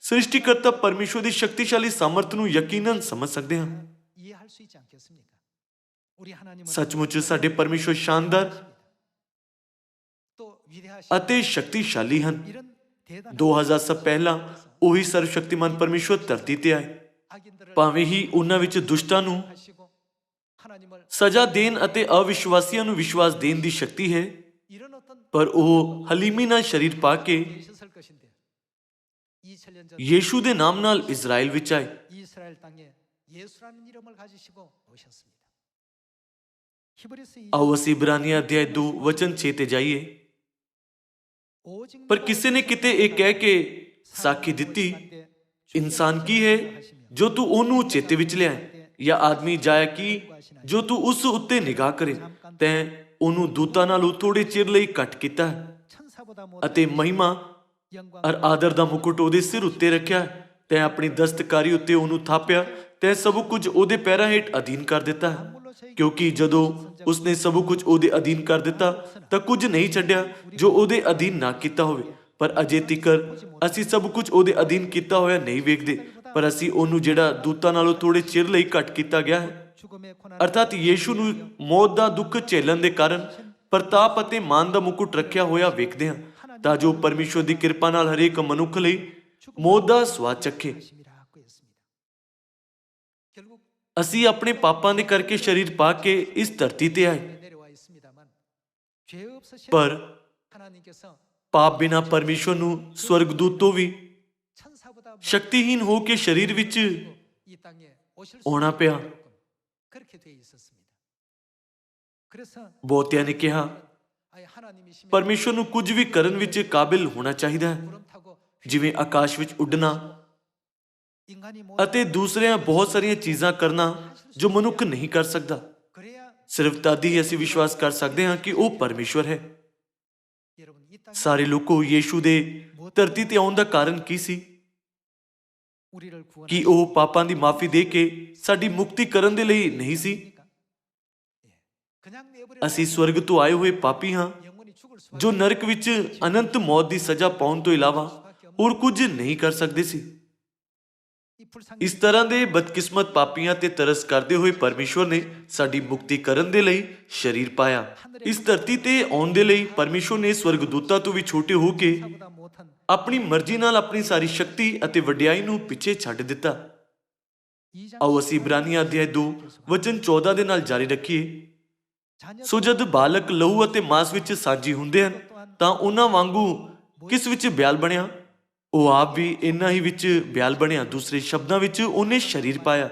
ਸ੍ਰਿਸ਼ਟੀਕਰਤਾ ਪਰਮੇਸ਼ਰ ਦੀ ਸ਼ਕਤੀਸ਼ਾਲੀ ਸਾਮਰਥ ਨੂੰ ਯਕੀਨਨ ਸਮਝ ਸਕਦੇ ਹਾਂ। ਸੱਚਮੁੱਚ ਸਾਡੇ ਪਰਮੇਸ਼ਰ ਸ਼ਾਨਦਾਰ ਅਤੇ ਸ਼ਕਤੀਸ਼ਾਲੀ ਹਨ। 2000 ਸਾਲ ਪਹਿਲਾਂ ਉਹੀ ਸਰਵਸ਼ਕਤੀਮਾਨ ਪਰਮੇਸ਼ਰ ਧਰਤੀ ਤੇ ਆਏ। ਭਾਵੇਂ ਹੀ ਉਹਨਾਂ ਵਿੱਚ ਦੁਸ਼ਟਾਂ ਨੂੰ ਸਜ਼ਾ ਦੇਣ ਅਤੇ ਅਵਿਸ਼ਵਾਸੀਆਂ ਨੂੰ ਵਿਸ਼ਵਾਸ ਦੇਣ ਦੀ ਸ਼ਕਤੀ ਹੈ, ਪਰ ਉਹ ਹਲੀਮੀ ਨਾਲ ਸਰੀਰ ਪਾ ਕੇ ਯੀਸ਼ੂ ਦੇ ਨਾਮ ਨਾਲ ਇਜ਼ਰਾਈਲ ਵਿੱਚ ਆਏ। ਆਓ ਅਸੀਂ ਇਬਰਾਨੀਆਂ ਅਧਿਆਇ 2 ਵਚਨ 6 ਤੇ ਜਾਈਏ। ਪਰ ਕਿਸੇ ਨੇ ਕਿਤੇ ਇਹ ਕਹਿ ਕੇ ਸਾਖੀ ਦਿੱਤੀ, ਇਨਸਾਨ ਕੀ ਹੈ ਜੋ ਤੂੰ ਉਹਨੂੰ ਚੇਤੇ ਵਿੱਚ ਲਿਆਏ, ਜਾਂ ਆਦਮੀ ਜਾਇਆ ਕੀ ਜੋ ਤੂੰ ਉਸ ਉੱਤੇ ਨਿਗਾਹ ਕਰੇ। ਤੈਂ ਉਹਨੂੰ ਦੂਤਾਂ ਨਾਲੋਂ ਥੋੜੇ ਚਿਰ ਲਈ ਘੱਟ ਕੀਤਾ ਅਤੇ ਮਹਿਮਾ ਅਰ ਆਦਰ ਦਾ ਮੁਕੁਟ ਉਹਦੇ ਸਿਰ ਉੱਤੇ ਰੱਖਿਆ। ਤੈਂ ਆਪਣੀ ਦਸਤਕਾਰੀ ਉੱਤੇ ਉਹਨੂੰ ਥਾਪਿਆ। ਤੈਂ ਸਭ ਕੁਝ ਉਹਦੇ ਪੈਰਾਂ ਹੇਠ ਅਧੀਨ ਕਰ ਦਿੱਤਾ ਹੈ, ਕਿਉਂਕਿ ਜਦੋਂ ਉਸਨੇ ਸਭ ਕੁਝ ਉਹਦੇ ਅਧੀਨ ਕਰ ਦਿੱਤਾ ਤਾਂ ਕੁਝ ਨਹੀਂ ਛੱਡਿਆ ਜੋ ਉਹਦੇ ਅਧੀਨ ਨਾ ਕੀਤਾ ਹੋਵੇ। ਪਰ ਅਜੇ ਤੀਕਰ ਅਸੀਂ ਸਭ ਕੁਝ ਉਹਦੇ ਅਧੀਨ ਕੀਤਾ ਹੋਇਆ ਨਹੀਂ ਵੇਖਦੇ, ਪਰ ਅਸੀਂ ਉਹਨੂੰ ਜਿਹੜਾ ਦੂਤਾਂ ਨਾਲੋਂ ਥੋੜੇ ਚਿਰ ਲਈ ਘੱਟ ਕੀਤਾ ਗਿਆ ਹੈ, ਅਰਥਾਤ ਯੀਸ਼ੂ ਨੂੰ ਮੌਤ ਦਾ ਦੁੱਖ ਝੇਲਣ ਦੇ ਕਾਰਨ ਪ੍ਰਤਾਪ ਅਤੇ ਮਾਨ ਦਾ ਮੁਕੁਟ ਰੱਖਿਆ ਹੋਇਆ ਵੇਖਦੇ ਹਾਂ, ਤਾਂ ਜੋ ਪਰਮੇਸ਼ਵਰ ਦੀ ਕਿਰਪਾ ਨਾਲ ਹਰੇਕ ਮਨੁੱਖ ਲਈ ਮੌਤ ਦਾ ਸਵਾਦ ਚੱਖੇ। ਅਸੀਂ ਆਪਣੇ ਪਾਪਾਂ ਦੇ ਕਰਕੇ ਸਰੀਰ ਪਾ ਕੇ ਇਸ ਧਰਤੀ ਤੇ ਆਏ, ਪਰ ਪਾਪ ਬਿਨਾਂ ਪਰਮੇਸ਼ਵਰ ਨੂੰ ਸਵਰਗਦੂਤ ਤੋਂ ਵੀ ਸ਼ਕਤੀਹੀਨ ਹੋ ਕੇ ਸਰੀਰ ਵਿੱਚ ਆਉਣਾ ਪਿਆ। ਬਹੁਤਿਆਂ ਨੇ ਕਿਹਾ ਪਰਮੇਸ਼ਵਰ ਨੂੰ ਕੁਝ ਵੀ ਕਰਨ ਵਿੱਚ ਕਾਬਿਲ ਹੋਣਾ ਚਾਹੀਦਾ ਹੈ, ਜਿਵੇਂ ਆਕਾਸ਼ ਵਿੱਚ ਉੱਡਣਾ, ਅਤੇ ਦੂਸਰੀਆਂ ਬਹੁਤ ਸਾਰੀਆਂ ਚੀਜ਼ਾਂ ਕਰਨਾ ਜੋ ਮਨੁੱਖ ਨਹੀਂ ਕਰ ਸਕਦਾ। ਸਿਰਫ ਤਦ ਹੀ ਅਸੀਂ ਵਿਸ਼ਵਾਸ ਕਰ ਸਕਦੇ ਹਾਂ ਕਿ ਉਹ ਪਰਮੇਸ਼ਵਰ ਹੈ। ਸਾਰੇ ਲੋਕੋ ਯੀਸ਼ੂ ਦੇ ਧਰਤੀ ਤੇ ਆਉਣ ਦਾ ਕਾਰਨ ਕੀ ਸੀ? ਕਿ ਉਹ ਪਾਪਾਂ ਦੀ ਮਾਫੀ ਦੇ ਕੇ ਸਾਡੀ ਮੁਕਤੀ ਕਰਨ ਦੇ ਲਈ ਨਹੀਂ ਸੀ। ਅਸੀਂ ਸਵਰਗ ਤੋਂ ਆਏ ਹੋਏ ਪਾਪੀ ਹਾਂ ਜੋ ਨਰਕ ਵਿੱਚ ਅਨੰਤ ਮੌਤ ਦੀ ਸਜ਼ਾ ਪਾਉਣ ਤੋਂ ਇਲਾਵਾ ਹੋਰ ਕੁਝ ਨਹੀਂ ਕਰ ਸਕਦੇ ਸੀ। ਇਸ ਤਰ੍ਹਾਂ ਦੇ ਬਦਕਿਸਮਤ ਪਾਪੀਆਂ ਤੇ ਤਰਸ ਕਰਦੇ ਹੋਏ ਪਰਮੇਸ਼ਵਰ ਨੇ ਸਾਡੀ ਮੁਕਤੀ ਕਰਨ ਦੇ ਲਈ ਸ਼ਰੀਰ ਪਾਇਆ। ਇਸ ਧਰਤੀ ਤੇ ਆਉਣ ਦੇ ਲਈ ਪਰਮੇਸ਼ਵਰ ਨੇ ਸਵਰਗਦੂਤਾਂ ਤੋਂ ਵੀ ਛੋਟੇ ਹੋ ਕੇ ਆਪਣੀ ਮਰਜ਼ੀ ਨਾਲ ਆਪਣੀ ਸਾਰੀ ਸ਼ਕਤੀ ਅਤੇ ਵਡਿਆਈ ਨੂੰ ਪਿੱਛੇ ਛੱਡ ਦਿੱਤਾ। ਆਓ ਅਸੀਂ ਇਬਰਾਨੀਆਂ ਅਧਿਆਇ 2 ਵਚਨ 14 ਦੇ ਨਾਲ ਜਾਰੀ ਰੱਖੀਏ। ਸੋ ਜਦ ਬਾਲਕ ਲਹੂ ਅਤੇ ਮਾਸ ਵਿੱਚ ਸਾਂਝੀ ਹੁੰਦੇ ਹਨ ਤਾਂ ਉਹਨਾਂ ਵਾਂਗੂ ਕਿਸ ਵਿੱਚ ਬਿਆਲ ਬਣਿਆ? ਉਹ ਆਪ ਵੀ ਇਹਨਾਂ ਹੀ ਵਿੱਚ ਬਿਆਲ ਬਣਿਆ। ਦੂਸਰੇ ਸ਼ਬਦਾਂ ਵਿੱਚ ਉਹਨੇ ਸ਼ਰੀਰ ਪਾਇਆ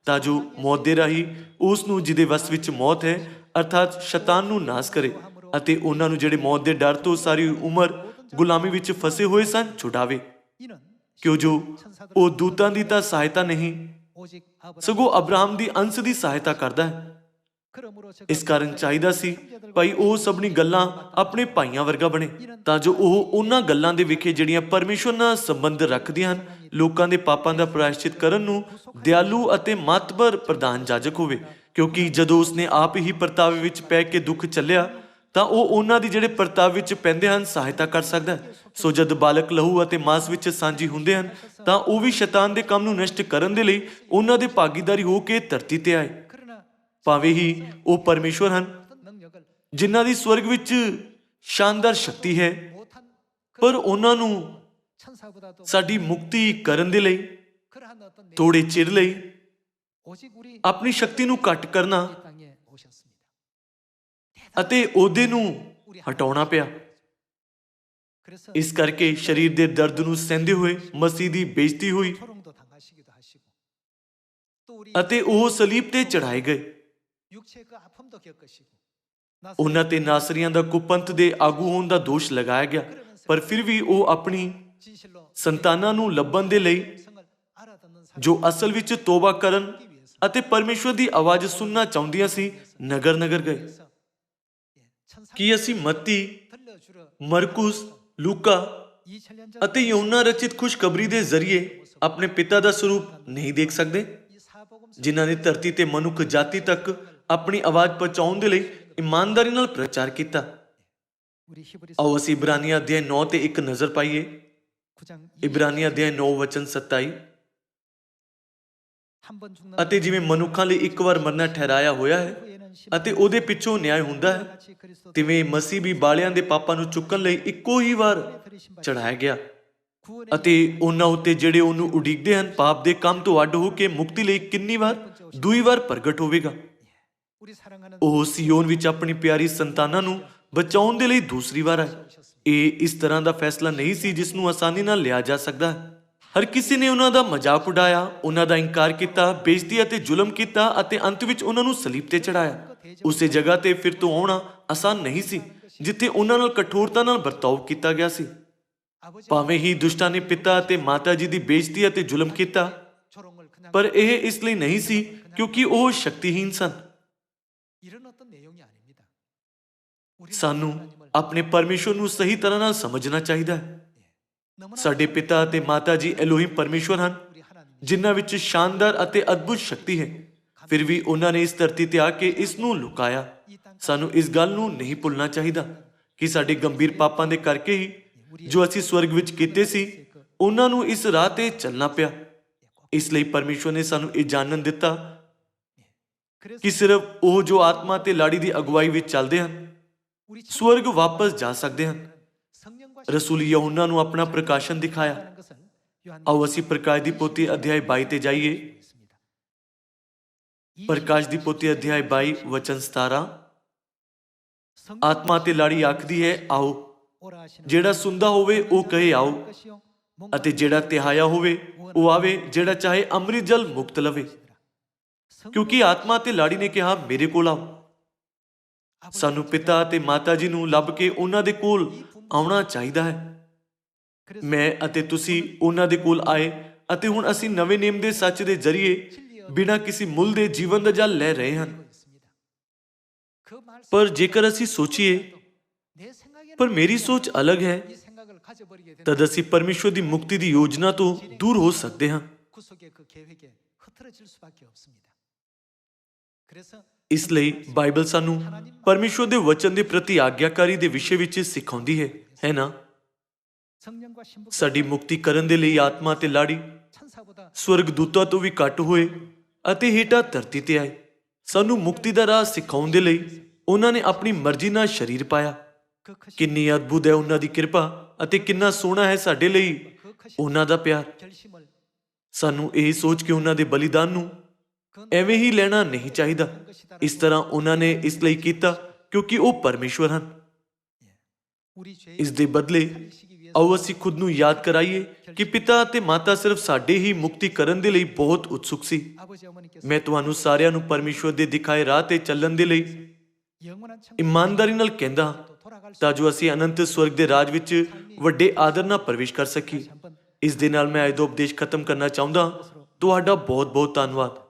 ਤਾਂ ਜੋ ਮੌਤ ਦੇ ਰਾਹੀਂ ਉਸ ਨੂੰ ਜਿਹਦੇ ਵਸ ਵਿੱਚ ਮੌਤ ਹੈ ਅਰਥਾਤ ਸ਼ੈਤਾਨ ਨੂੰ ਨਾਸ ਕਰੇ ਅਤੇ ਉਹਨਾਂ ਨੂੰ ਜਿਹੜੇ ਮੌਤ ਦੇ ਡਰ ਤੋਂ ਸਾਰੀ ਉਮਰ ਗੁਲਾਮੀ ਵਿੱਚ ਫਸੇ ਹੋਏ ਸਨ ਛੁਡਾਵੇ। ਕਿਉਂ ਜੋ ਉਹ ਦੂਤਾਂ ਦੀ ਤਾਂ ਸਹਾਇਤਾ ਨਹੀਂ ਸਗੋਂ ਅਬਰਾਹਮ ਦੀ ਅੰਸ਼ ਦੀ ਸਹਾਇਤਾ ਕਰਦਾ ਹੈ। ਇਸ ਕਾਰਨ ਚਾਹੀਦਾ ਸੀ ਭਾਈ ਉਹ ਸਭਨੀ ਗੱਲਾਂ ਆਪਣੇ ਭਾਈਆਂ ਵਰਗਾ ਬਣੇ ਤਾਂ ਜੋ ਉਹ ਉਹਨਾਂ ਗੱਲਾਂ ਦੇ ਵਿਖੇ ਜਿਹੜੀਆਂ ਪਰਮੇਸ਼ਵਰ ਨਾਲ ਸੰਬੰਧ ਰੱਖਦੀਆਂ ਹਨ ਲੋਕਾਂ ਦੇ ਪਾਪਾਂ ਦਾ ਪ੍ਰਾਇਸ਼ਚਿਤ ਕਰਨ ਨੂੰ ਦਿਆਲੂ ਅਤੇ ਮਾਤਬਰ ਪ੍ਰਧਾਨ ਜਾਜਕ ਹੋਵੇ। ਕਿਉਂਕਿ ਜਦੋਂ ਉਸਨੇ ਆਪ ਹੀ ਪਰਤਾਵੇ ਵਿੱਚ ਪੈ ਕੇ ਦੁੱਖ ਚੱਲਿਆ ਤਾਂ ਉਹ ਉਹਨਾਂ ਦੀ ਜਿਹੜੇ ਪਰਤਾਵੇ ਵਿੱਚ ਪੈਂਦੇ ਹਨ ਸਹਾਇਤਾ ਕਰ ਸਕਦਾ ਹੈ। ਸੋ ਜਦ ਬਾਲਕ ਲਹੂ ਅਤੇ ਮਾਸ ਵਿੱਚ ਸਾਂਝੀ ਹੁੰਦੇ ਹਨ ਤਾਂ ਉਹ ਵੀ ਸ਼ੈਤਾਨ ਦੇ ਕੰਮ ਨੂੰ ਨਸ਼ਟ ਕਰਨ ਦੇ ਲਈ ਉਹਨਾਂ ਦੇ ਭਾਗੀਦਾਰੀ ਹੋ ਕੇ ਧਰਤੀ ਤੇ ਆਏ। ਭਾਵੇਂ ਹੀ ਉਹ ਪਰਮੇਸ਼ਵਰ ਹਨ ਜਿਨ੍ਹਾਂ ਦੀ ਸਵਰਗ ਵਿੱਚ ਸ਼ਾਨਦਾਰ ਸ਼ਕਤੀ ਹੈ, ਪਰ ਉਹਨਾਂ ਨੂੰ ਸਾਡੀ ਮੁਕਤੀ ਕਰਨ ਦੇ ਲਈ ਥੋੜੇ ਚਿਰ ਲਈ ਆਪਣੀ ਸ਼ਕਤੀ ਨੂੰ ਘੱਟ ਕਰਨਾ ਅਤੇ ਉਹਦੇ ਨੂੰ ਹਟਾਉਣਾ ਪਿਆ। ਇਸ ਕਰਕੇ ਸਰੀਰ ਦੇ ਦਰਦ ਨੂੰ ਸਹਿੰਦੇ ਹੋਏ ਮਸੀਹ ਦੀ ਬੇਇੱਜ਼ਤੀ ਹੋਈ ਅਤੇ ਉਹ ਸਲੀਬ ਤੇ ਚੜਾਏ ਗਏ। ਉਹਨਾਂ ਤੇ ਨਾਸਰੀਆਂ ਦਾ ਕੁਪੰਥ ਦੇ ਆਗੂ ਹੋਣ ਦਾ ਦੋਸ਼ ਲਗਾਇਆ ਗਿਆ, ਪਰ ਫਿਰ ਵੀ ਉਹ ਆਪਣੀ ਸੰਤਾਨਾਂ ਨੂੰ ਲੱਭਣ ਦੇ ਲਈ ਜੋ ਅਸਲ ਵਿੱਚ ਤੋਬਾ ਕਰਨ ਅਤੇ ਪਰਮੇਸ਼ਵਰ ਦੀ ਆਵਾਜ਼ ਸੁਣਨਾ ਚਾਹੁੰਦੀਆਂ ਸੀ ਨਗਰ ਨਗਰ ਗਏ। ਕੀ ਅਸੀਂ ਮੱਤੀ, ਮਰਕੁਸ, ਲੂਕਾ ਅਤੇ ਯੋਹੰਨਾ ਰਚਿਤ ਖੁਸ਼ਖਬਰੀ ਦੇ ਜ਼ਰੀਏ ਆਪਣੇ ਪਿਤਾ ਦਾ ਸਰੂਪ ਨਹੀਂ ਦੇਖ ਸਕਦੇ ਜਿਨ੍ਹਾਂ ਨੇ ਧਰਤੀ ਤੇ ਮਨੁੱਖ ਜਾਤੀ ਤੱਕ ਆਪਣੀ ਆਵਾਜ਼ ਪਹੁੰਚਾਉਣ ਦੇ ਲਈ ਇਮਾਨਦਾਰੀ ਨਾਲ ਪ੍ਰਚਾਰ ਕੀਤਾ? ਆਓ ਅਸੀਂ ਇਬਰਾਨੀਆਂ ਅਧਿਆਇ 9 ਤੇ ਇੱਕ ਨਜ਼ਰ ਪਾਈਏ। ਇਬਰਾਨੀਆਂ ਅਧਿਆਇ 9 ਵਚਨ 27। ਅਤੇ ਜਿਵੇਂ ਮਨੁੱਖਾਂ ਲਈ ਇੱਕ ਵਾਰ ਮਰਨਾ ਠਹਿਰਾਇਆ ਹੋਇਆ ਹੈ ਅਤੇ ਉਹਦੇ ਪਿੱਛੋਂ ਨਿਆਂ ਹੁੰਦਾ ਹੈ, ਤਿਵੇਂ ਮਸੀਹ ਵੀ ਬਾਲਿਆਂ ਦੇ ਪਾਪਾਂ ਨੂੰ ਚੁੱਕਣ ਲਈ ਇੱਕੋ ਹੀ ਵਾਰ ਚੜਾਇਆ ਗਿਆ ਅਤੇ ਉਹਨਾਂ ਉੱਤੇ ਜਿਹੜੇ ਉਹਨੂੰ ਉਡੀਕਦੇ ਹਨ ਪਾਪ ਦੇ ਕੰਮ ਤੋਂ ਅੱਡ ਹੋ ਕੇ ਮੁਕਤੀ ਲਈ ਕਿੰਨੀ ਵਾਰ? 2 ਵਾਰ ਪ੍ਰਗਟ ਹੋਵੇਗਾ। ਉਹ ਸਿਯੋਨ ਵਿੱਚ ਆਪਣੀ ਪਿਆਰੀ ਸੰਤਾਨਾਂ ਨੂੰ ਬਚਾਉਣ ਦੇ ਲਈ ਦੂਸਰੀ ਵਾਰ ਆਏ। ਇਹ ਇਸ ਤਰ੍ਹਾਂ ਦਾ ਫੈਸਲਾ ਨਹੀਂ ਸੀ ਜਿਸ ਨੂੰ ਆਸਾਨੀ ਨਾਲ ਲਿਆ ਜਾ ਸਕਦਾ ਹੈ। ਹਰ ਕਿਸੇ ਨੇ ਉਹਨਾਂ ਦਾ ਮਜ਼ਾਕ ਉਡਾਇਆ, ਉਹਨਾਂ ਦਾ ਇਨਕਾਰ ਕੀਤਾ, ਬੇਇੱਜ਼ਤੀ ਅਤੇ ਜ਼ੁਲਮ ਕੀਤਾ ਅਤੇ ਅੰਤ ਵਿੱਚ ਉਹਨਾਂ ਨੂੰ ਸਲੀਬ ਤੇ ਚੜਾਇਆ। ਉਸੇ ਜਗ੍ਹਾ ਤੇ ਫਿਰ ਤੋਂ ਆਉਣਾ ਆਸਾਨ ਨਹੀਂ ਸੀ ਜਿੱਥੇ ਉਹਨਾਂ ਨਾਲ ਕਠੋਰਤਾ ਨਾਲ ਵਰਤਾਓ ਕੀਤਾ ਗਿਆ ਸੀ। ਭਾਵੇਂ ਹੀ ਦੁਸ਼ਟਾਂ ਨੇ ਪਿਤਾ ਅਤੇ ਮਾਤਾ ਜੀ ਦੀ ਬੇਇੱਜ਼ਤੀ ਅਤੇ ਜ਼ੁਲਮ ਕੀਤਾ, ਪਰ ਇਹ ਇਸ ਲਈ ਨਹੀਂ ਸੀ ਕਿਉਂਕਿ ਉਹ ਸ਼ਕਤੀਹੀਨ ਸਨ। ਸਾਨੂੰ ਆਪਣੇ ਪਰਮੇਸ਼ਵਰ ਨੂੰ ਸਹੀ ਤਰ੍ਹਾਂ ਨਾਲ ਸਮਝਣਾ ਚਾਹੀਦਾ ਹੈ। ਸਾਡੇ ਪਿਤਾ ਅਤੇ ਮਾਤਾ ਜੀ ਐਲੋਹਿਮ ਪਰਮੇਸ਼ਵਰ ਹਨ ਜਿਨ੍ਹਾਂ ਵਿੱਚ ਸ਼ਾਨਦਾਰ ਅਤੇ ਅਦਭੁਤ ਸ਼ਕਤੀ ਹੈ। ਫਿਰ ਵੀ ਉਹਨਾਂ ਨੇ ਇਸ ਧਰਤੀ ਤੇ ਆ ਕੇ ਇਸ ਨੂੰ ਲੁਕਾਇਆ। ਸਾਨੂੰ ਇਸ ਗੱਲ ਨੂੰ ਨਹੀਂ ਭੁੱਲਣਾ ਚਾਹੀਦਾ ਕਿ ਸਾਡੇ ਗੰਭੀਰ ਪਾਪਾਂ ਦੇ ਕਰਕੇ ਹੀ ਜੋ ਅਸੀਂ ਸਵਰਗ ਵਿੱਚ ਕੀਤੇ ਸੀ ਉਹਨਾਂ ਨੂੰ ਇਸ ਰਾਹ ਤੇ ਚੱਲਣਾ ਪਿਆ। ਇਸ ਲਈ ਪਰਮੇਸ਼ਵਰ ਨੇ ਸਾਨੂੰ ਇਹ ਜਾਣਨ ਦਿੱਤਾ ਕਿ ਸਿਰਫ ਉਹ ਜੋ ਆਤਮਾ ਤੇ ਲਾੜੀ ਦੀ ਅਗਵਾਈ ਵਿੱਚ ਚੱਲਦੇ ਹਨ ਸਵਰਗ ਵਾਪਸ ਜਾ ਸਕਦੇ ਹਨ। ਰਸੂਲ ਯਹੂਨਾ ਨੂੰ ਆਪਣਾ ਪ੍ਰਕਾਸ਼ਨ ਦਿਖਾਇਆ। ਆਓ ਅਸੀਂ ਪ੍ਰਕਾਸ਼ ਦੀ ਪੋਥੀ ਅਧਿਆਇ 22 ਤੇ ਜਾਈਏ। ਪ੍ਰਕਾਸ਼ ਦੀ ਪੋਥੀ ਅਧਿਆਇ 22 ਵਚਨ 17। ਆਤਮਾ ਤੇ ਲਾੜੀ ਆਖਦੀ ਹੈ ਆਓ, ਜਿਹੜਾ ਸੁਣਦਾ ਹੋਵੇ ਉਹ ਕਹੇ ਆਓ, ਅਤੇ ਜਿਹੜਾ ਤਿਹਾਇਆ ਹੋਵੇ ਉਹ ਆਵੇ, ਜਿਹੜਾ ਚਾਹੇ ਅੰਮ੍ਰਿਤ ਜਲ ਮੁਕਤ ਲਵੇ। ਕਿਉਂਕਿ ਆਤਮਾ ਤੇ ਲਾੜੀ ਨੇ ਕਿਹਾ ਮੇਰੇ ਕੋਲ ਆਓ। ਸਾਨੂੰ ਪਿਤਾ ਅਤੇ ਮਾਤਾ ਜੀ ਨੂੰ ਲੱਭ ਕੇ ਉਹਨਾਂ ਦੇ ਕੋਲ ਆਉਣਾ ਚਾਹੀਦਾ ਹੈ। ਮੈਂ ਅਤੇ ਤੁਸੀਂ ਉਹਨਾਂ ਦੇ ਕੋਲ ਆਏ ਅਤੇ ਹੁਣ ਅਸੀਂ ਨਵੇਂ ਨੇਮ ਦੇ ਸੱਚ ਦੇ ਜ਼ਰੀਏ ਬਿਨਾਂ ਕਿਸੇ ਮੁੱਲ ਦੇ ਜੀਵਨ ਦਾ ਜਲ ਲੈ ਰਹੇ ਹਾਂ। ਪਰ ਜੇਕਰ ਅਸੀਂ ਸੋਚੀਏ ਪਰ ਮੇਰੀ ਸੋਚ ਅਲੱਗ ਹੈ, ਤਦ ਅਸੀਂ ਪਰਮੇਸ਼ਵਰ ਦੀ ਮੁਕਤੀ ਦੀ ਯੋਜਨਾ ਤੋਂ ਦੂਰ ਹੋ ਸਕਦੇ ਹਾਂ। ਇਸ ਲਈ ਬਾਈਬਲ ਸਾਨੂੰ ਪਰਮੇਸ਼ਵਰ ਦੇ ਵਚਨ ਦੇ ਪ੍ਰਤੀ ਆਗਿਆਕਾਰੀ ਦੇ ਵਿਸ਼ੇ ਵਿੱਚ ਸਿਖਾਉਂਦੀ ਹੈ ਨਾ? ਸਾਡੀ ਮੁਕਤੀ ਕਰਨ ਦੇ ਲਈ ਆਤਮਾ ਤੇ ਲਾੜੀ ਸਵਰਗ ਦੂਤਾਂ ਤੋਂ ਵੀ ਘੱਟ ਹੋਏ ਅਤੇ ਹੇਠਾਂ ਧਰਤੀ ਤੇ ਆਏ। ਸਾਨੂੰ ਮੁਕਤੀ ਦਾ ਰਾਹ ਸਿਖਾਉਣ ਦੇ ਲਈ ਉਹਨਾਂ ਨੇ ਆਪਣੀ ਮਰਜ਼ੀ ਨਾਲ ਸਰੀਰ ਪਾਇਆ। ਕਿੰਨੀ ਅਦਭੁਤ ਹੈ ਉਹਨਾਂ ਦੀ ਕਿਰਪਾ ਅਤੇ ਕਿੰਨਾ ਸੋਹਣਾ ਹੈ ਸਾਡੇ ਲਈ ਉਹਨਾਂ ਦਾ ਪਿਆਰ। ਸਾਨੂੰ ਇਹ ਸੋਚ ਕੇ ਉਹਨਾਂ ਦੇ ਬਲੀਦਾਨ ਨੂੰ ਐਵੇਂ ਹੀ ਲੈਣਾ ਨਹੀਂ ਚਾਹੀਦਾ। ਇਸ ਤਰ੍ਹਾਂ ਉਹਨਾਂ ਨੇ ਇਸ ਲਈ ਕੀਤਾ ਕਿਉਂਕਿ ਉਹ ਪਰਮੇਸ਼ਵਰ ਹਨ। ਇਸ ਦੇ ਬਦਲੇ ਆਓ ਅਸੀਂ ਖੁਦ ਨੂੰ ਯਾਦ ਕਰਾਈਏ ਕਿ ਪਿਤਾ ਅਤੇ ਮਾਤਾ ਸਿਰਫ ਸਾਡੇ ਹੀ ਮੁਕਤੀ ਕਰਨ ਦੇ ਲਈ ਬਹੁਤ ਉਤਸੁਕ ਸੀ। ਮੈਂ ਤੁਹਾਨੂੰ ਸਾਰਿਆਂ ਨੂੰ ਪਰਮੇਸ਼ਵਰ ਦੇ ਦਿਖਾਏ ਰਾਹ ਤੇ ਚੱਲਣ ਦੇ ਲਈ ਇਮਾਨਦਾਰੀ ਨਾਲ ਕਹਿੰਦਾ ਹਾਂ, ਤਾਂ ਜੋ ਅਸੀਂ ਅਨੰਤ ਸਵਰਗ ਦੇ ਰਾਜ ਵਿੱਚ ਵੱਡੇ ਆਦਰ ਨਾਲ ਪ੍ਰਵੇਸ਼ ਕਰ ਸਕੀਏ। ਇਸ ਦੇ ਨਾਲ ਮੈਂ ਅੱਜ ਦਾ ਉਪਦੇਸ਼ ਖਤਮ ਕਰਨਾ ਚਾਹੁੰਦਾ। ਤੁਹਾਡਾ ਬਹੁਤ ਬਹੁਤ ਧੰਨਵਾਦ।